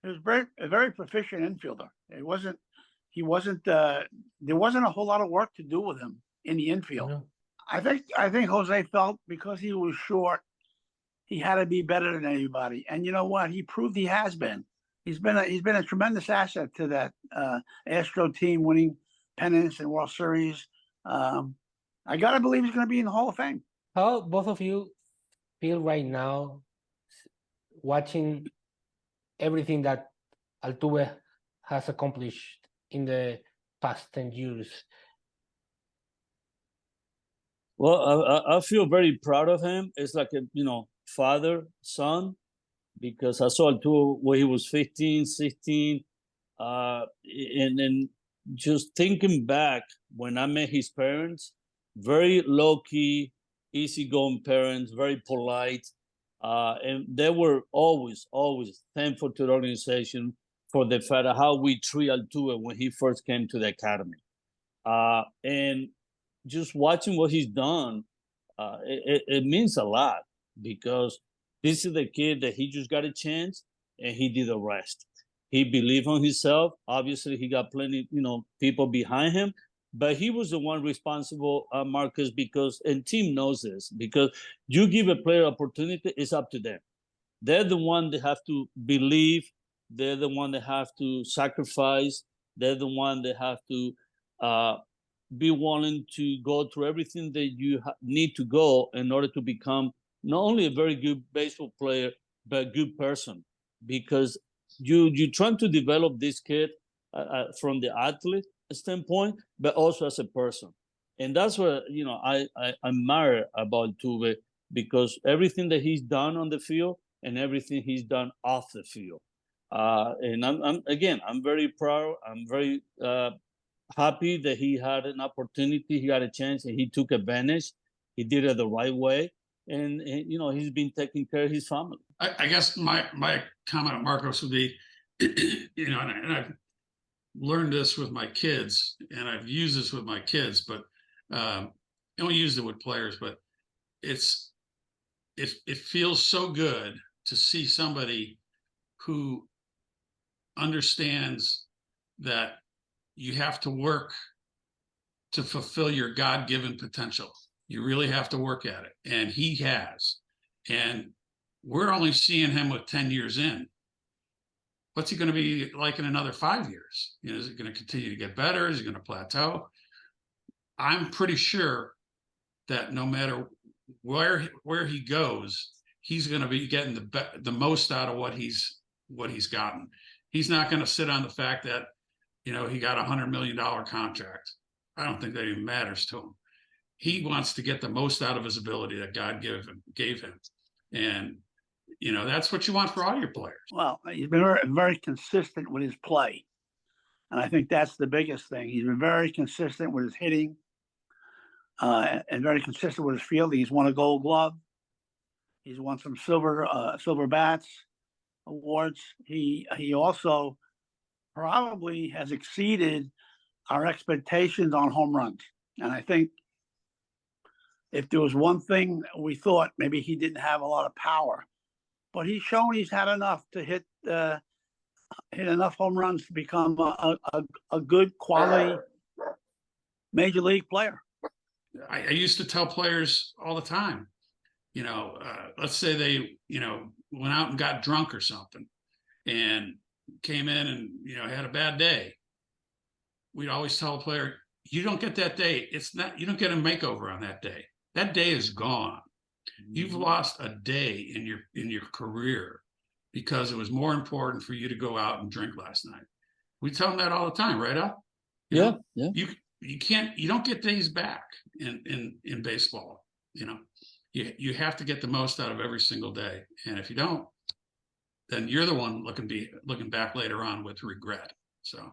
very proficient infielder. There wasn't a whole lot of work to do with him in the infield. No. I think Jose felt because he was short, he had to be better than anybody. And you know what? He proved he has been. He's been a tremendous asset to that Astro team, winning pennants and World Series. I gotta believe he's going to be in the Hall of Fame. How both of you feel right now, watching everything that Altuve has accomplished in the past 10 years? Well, I feel very proud of him. It's like a father son, because I saw Altuve when he was 15, 16, and then just thinking back when I met his parents, very low-key, easygoing parents, very polite, and they were always thankful to the organization for the fact of how we treat Altuve when he first came to the academy. And just watching what he's done, it means a lot, because this is the kid that he just got a chance and he did the rest. He believed on himself. Obviously, he got plenty, people behind him, but he was the one responsible, Marcus, and team knows this, because you give a player opportunity, it's up to them. They're the one that have to believe. They're the one that have to sacrifice. They're the one that have to be willing to go through everything that you need to go in order to become not only a very good baseball player, but a good person, because you're trying to develop this kid from the athlete standpoint, but also as a person. And that's what, I admire about Altuve, because everything that he's done on the field and everything he's done off the field. And I'm very proud. I'm very happy that he had an opportunity. He got a chance and he took advantage. He did it the right way. And he's been taking care of his family. I guess my comment on Marcos would be, and I've learned this with my kids, and I've used this with my kids, but I only used it with players. But it feels so good to see somebody who understands that you have to work to fulfill your God-given potential. You really have to work at it. And he has. And we're only seeing him with 10 years in. What's he going to be like in another 5 years? Is it going to continue to get better? Is he going to plateau? I'm pretty sure that no matter where he goes, he's going to be getting the most out of what he's gotten. He's not going to sit on the fact that, he got $100 million contract. I don't think that even matters to him. He wants to get the most out of his ability that God gave him. And, that's what you want for all your players. Well, he's been very, very consistent with his play. And I think that's the biggest thing. He's been very consistent with his hitting and very consistent with his fielding. He's won a Gold Glove. He's won some silver bats awards. He also probably has exceeded our expectations on home runs. And I think if there was one thing we thought, maybe he didn't have a lot of power, but he's shown he's had enough to hit enough home runs to become a good quality major league player. I used to tell players all the time, let's say they, went out and got drunk or something and came in and, had a bad day. We'd always tell a player, you don't get that day. You don't get a makeover on that day. that day is gone. You've lost a day in your career because it was more important for you to go out and drink last night. We tell them that all the time, right, Al? Yeah. You don't get days back in baseball. You have to get the most out of every single day, and if you don't, then you're the one looking back later on with regret. So.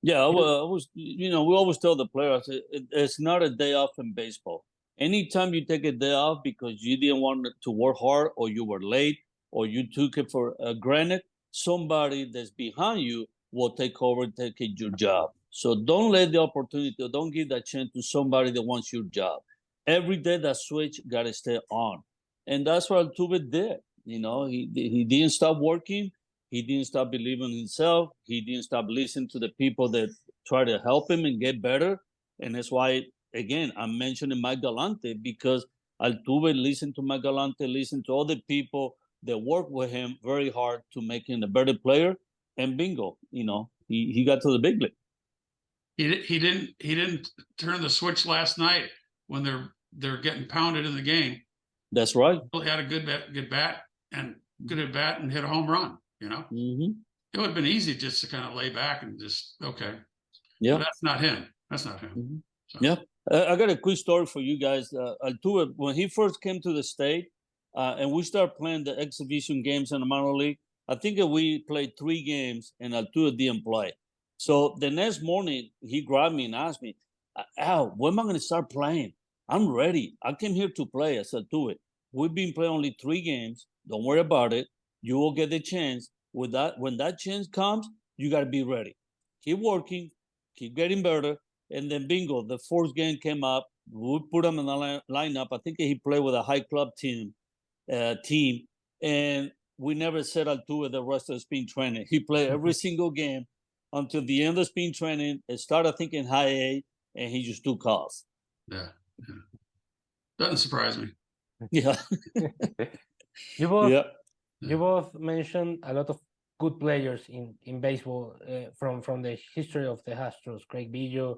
Yeah, I was, we always tell the players it's not a day off in baseball. Anytime you take a day off because you didn't want to work hard, or you were late, or you took it for granted, somebody that's behind you will take over and take your job. So don't let the opportunity, don't give that chance to somebody that wants your job. Every day that switch got to stay on. And that's what Altuve did. He didn't stop working. He didn't stop believing in himself. He didn't stop listening to the people that try to help him and get better. And that's why, again, I'm mentioning Mike Galante, because Altuve listened to Mike Galante, listened to all the people that work with him very hard to make him a better player. And bingo, he got to the big league. He didn't turn the switch last night when they're getting pounded in the game. That's right. He had a good bat and hit a home run. It would have been easy just to kind of lay back and just okay. Yeah, but that's not him. So. Yeah, I got a quick story for you guys. Altuve, when he first came to the state, and we started playing the exhibition games in the minor league, I think we played 3 games and Altuve didn't play. So the next morning, he grabbed me and asked me, Al, when am I going to start playing? I'm ready. I came here to play. I said, Altuve, we've been playing only 3 games. Don't worry about it. You will get the chance. When that chance comes, you got to be ready. Keep working, keep getting better. And then bingo, the 4th game came up. We put him in the lineup. I think he played with a high club team. And we never said Altuve the rest of the spring training. He played every single game until the end of spring training. It started, I think, in high A, and he just took off. Yeah. Doesn't surprise me. Yeah. You both mentioned a lot of good players in baseball from the history of the Astros, Craig Biggio,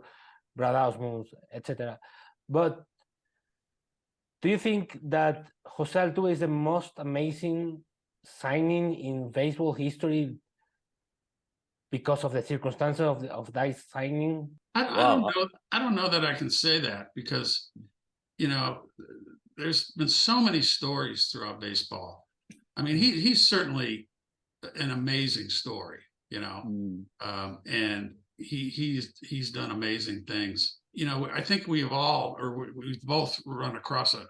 Brad Osmus, etc. But do you think that Jose Altuve is the most amazing signing in baseball history because of the circumstances of that signing? I don't know that I can say that, because there's been so many stories throughout baseball. I mean, he's certainly an amazing story, and he's done amazing things. I think we've both run across a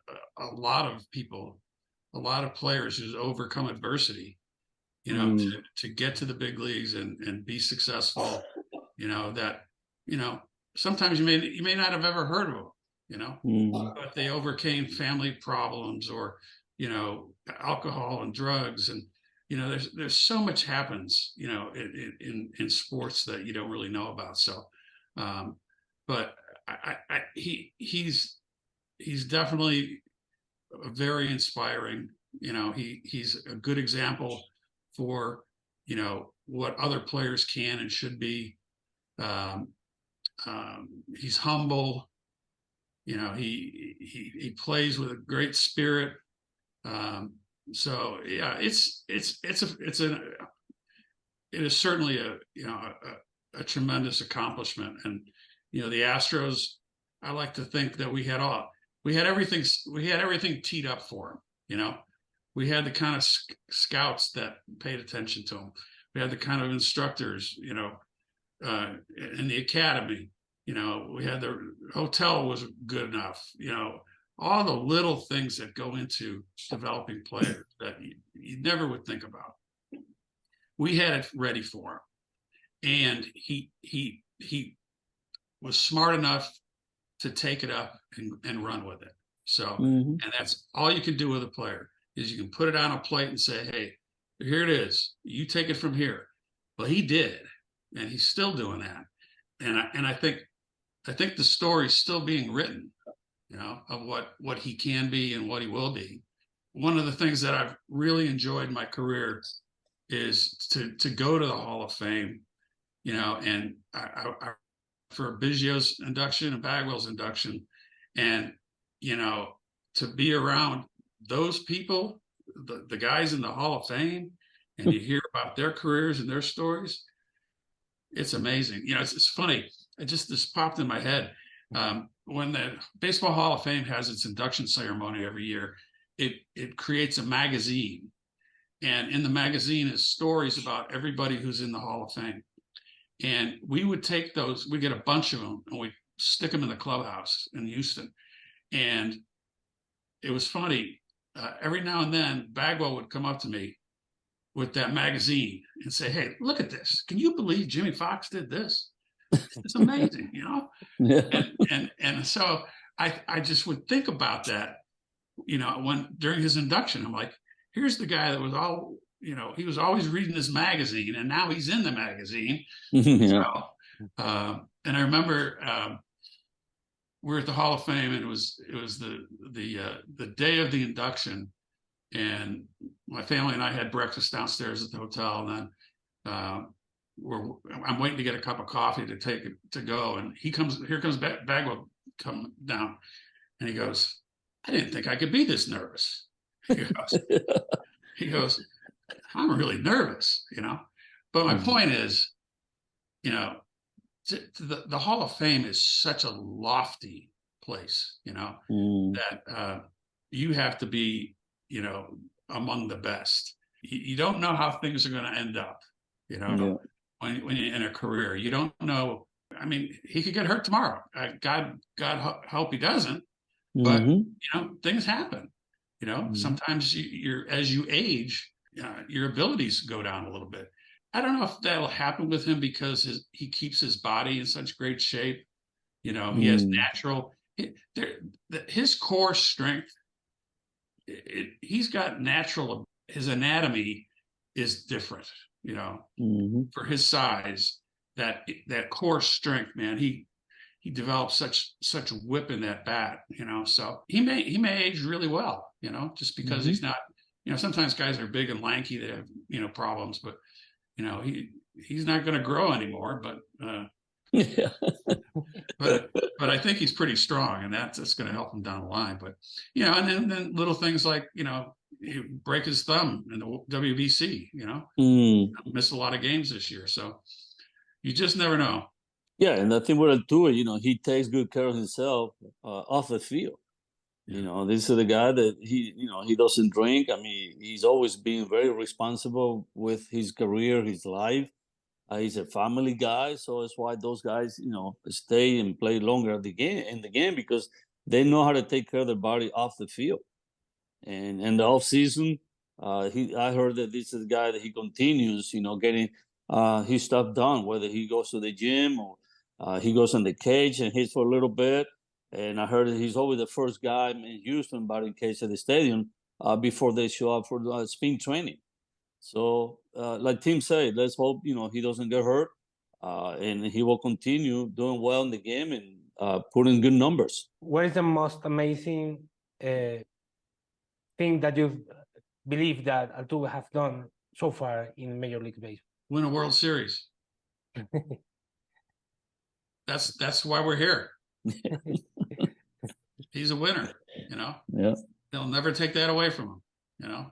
lot of people, a lot of players who's overcome adversity, to get to the big leagues and be successful. That sometimes you may not have ever heard of them, but they overcame family problems or alcohol and drugs, and there's so much happens in sports that you don't really know about. So but he's definitely very inspiring. He's a good example for what other players can and should be. He's humble. He plays with a great spirit. So yeah, it is certainly a tremendous accomplishment. And the Astros, I like to think that we had everything teed up for him. We had the kind of scouts that paid attention to him. We had the kind of instructors, in the academy. We had the hotel was good enough. All the little things that go into developing players that you never would think about. We had it ready for him, and he was smart enough to take it up and run with it. So, and that's all you can do with a player, is you can put it on a plate and say, hey, here it is. You take it from here. Well, he did, and he's still doing that. And I think the story's still being written, of what he can be and what he will be. One of the things that I've really enjoyed in my career is to go to the Hall of Fame, and I for Biggio's induction and Bagwell's induction, And, to be around those people, the guys in the Hall of Fame, and you hear about their careers and their stories, it's amazing. It's funny. It just popped in my head. When the Baseball Hall of Fame has its induction ceremony every year, it creates a magazine. And in the magazine is stories about everybody who's in the Hall of Fame. And we would take those, we get a bunch of them, and we stick them in the clubhouse in Houston. And it was funny. Every now and then, Bagwell would come up to me with that magazine and say, "Hey, look at this. Can you believe Jimmy Fox did this? It's amazing," Yeah. And so I just would think about that, when during his induction. I'm like, here's the guy that was he was always reading this magazine, and now he's in the magazine. Yeah. So, and I remember we were at the Hall of Fame, and it was the day of the induction, and my family and I had breakfast downstairs at the hotel, and then I'm waiting to get a cup of coffee to go, and here comes Bagwell come down, and he goes, "I didn't think I could be this nervous." He goes, "I'm really nervous," But my point is, the Hall of Fame is such a lofty place, that you have to be, among the best. You don't know how things are going to end up, when you're in a career. You don't know. I mean, he could get hurt tomorrow. God help he doesn't. But things happen. Sometimes as you age, your abilities go down a little bit. I don't know if that'll happen with him because he keeps his body in such great shape. He has his core strength. He's got natural. His anatomy is different. For his size, that core strength, man. He develops such whip in that bat. So he may age really well. Just because he's not. Sometimes guys are big and lanky. They have problems, but. He's not going to grow anymore, but but I think he's pretty strong, and that's going to help him down the line. But and then little things like he break his thumb in the WBC. Missed a lot of games this year, so you just never know. Yeah, and I think with Altuve, he takes good care of himself off the field. This is the guy that he doesn't drink. I mean, he's always been very responsible with his career, his life. He's a family guy, so that's why those guys, stay and play longer in the game because they know how to take care of their body off the field. And in the off season, I heard that this is the guy that he continues, getting his stuff done, whether he goes to the gym or he goes in the cage and hits for a little bit. And I heard that he's always the first guy in Houston, but in case of the stadium, before they show up for spring training. So, like Tim said, let's hope he doesn't get hurt, and he will continue doing well in the game and putting good numbers. What is the most amazing thing that you believe that Altuve has done so far in Major League Baseball? Win a World Series. That's why we're here. He's a winner, Yeah. They'll never take that away from him,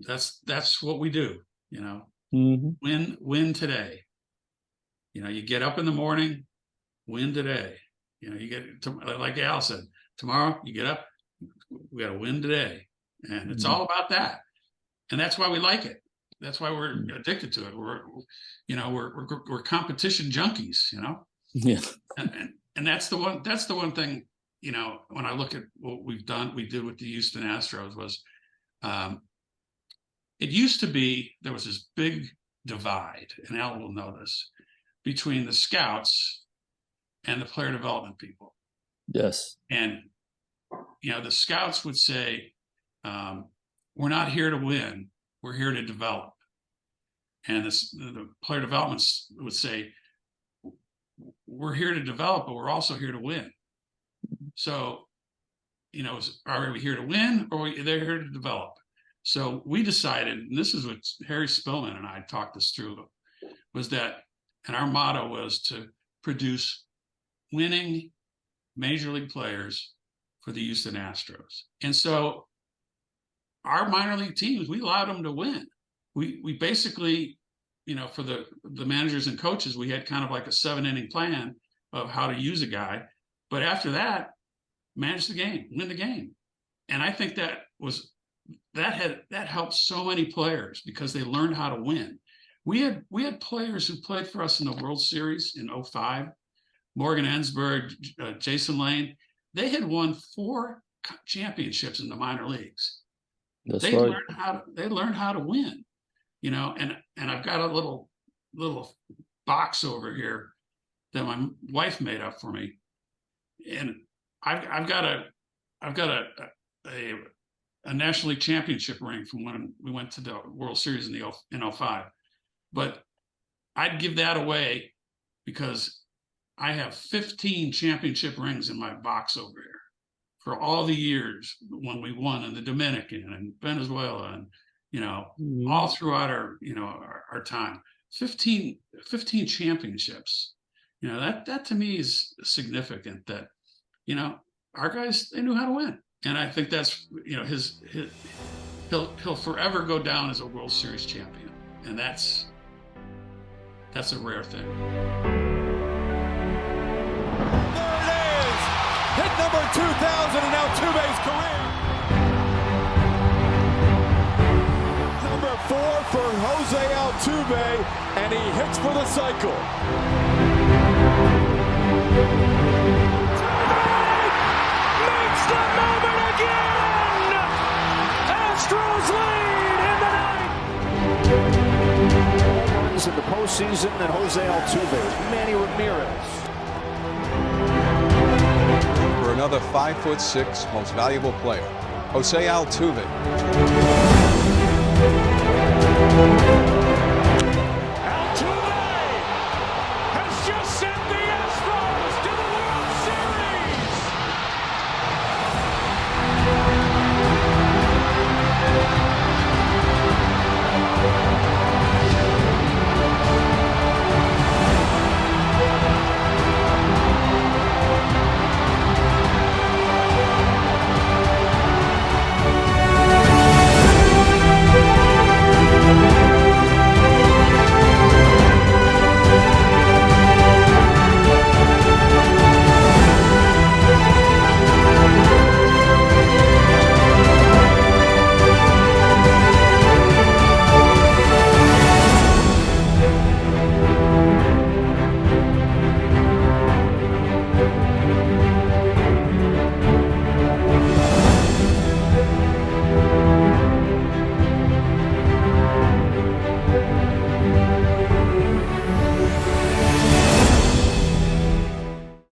That's what we do, Win today. You get up in the morning, win today. You get like Al said, tomorrow you get up, we got to win today, and it's all about that, and that's why we like it. That's why we're addicted to it. We're competition junkies, Yeah. And that's the one thing, when I look at what we did with the Houston Astros was, it used to be, there was this big divide, and Al will know this, between the scouts and the player development people. Yes. And, the scouts would say, we're not here to win, we're here to develop. And the player developments would say, we're here to develop, but we're also here to win. So, are we here to win, or they're here to develop? So we decided, and this is what Harry Spillman and I talked this through, was that, and our motto was to produce winning major league players for the Houston Astros. And so our minor league teams, we allowed them to win. We basically, for the managers and coaches, we had kind of like a 7-inning plan of how to use a guy. But after that, manage the game, win the game. And I think that helped so many players because they learned how to win. We had players who played for us in the World Series in 2005, Morgan Ensberg, Jason Lane. They had won 4 championships in the minor leagues. They learned how to win, and I've got a little box over here that my wife made up for me. And I've got a National League championship ring from when we went to the World Series in 2005. But I'd give that away because I have 15 championship rings in my box over here for all the years when we won in the Dominican and Venezuela and, all throughout our time. 15 championships. That to me is significant that, our guys, they knew how to win. And I think that's, he'll forever go down as a World Series champion. And that's a rare thing. There it is. Hit number 2,000 in Altuve's career. Number 4 for Jose Altuve, and he hits for the cycle. Makes the moment again! Astros lead in the ninth! In the postseason than Jose Altuve, Manny Ramirez. For another 5'6" most valuable player, Jose Altuve.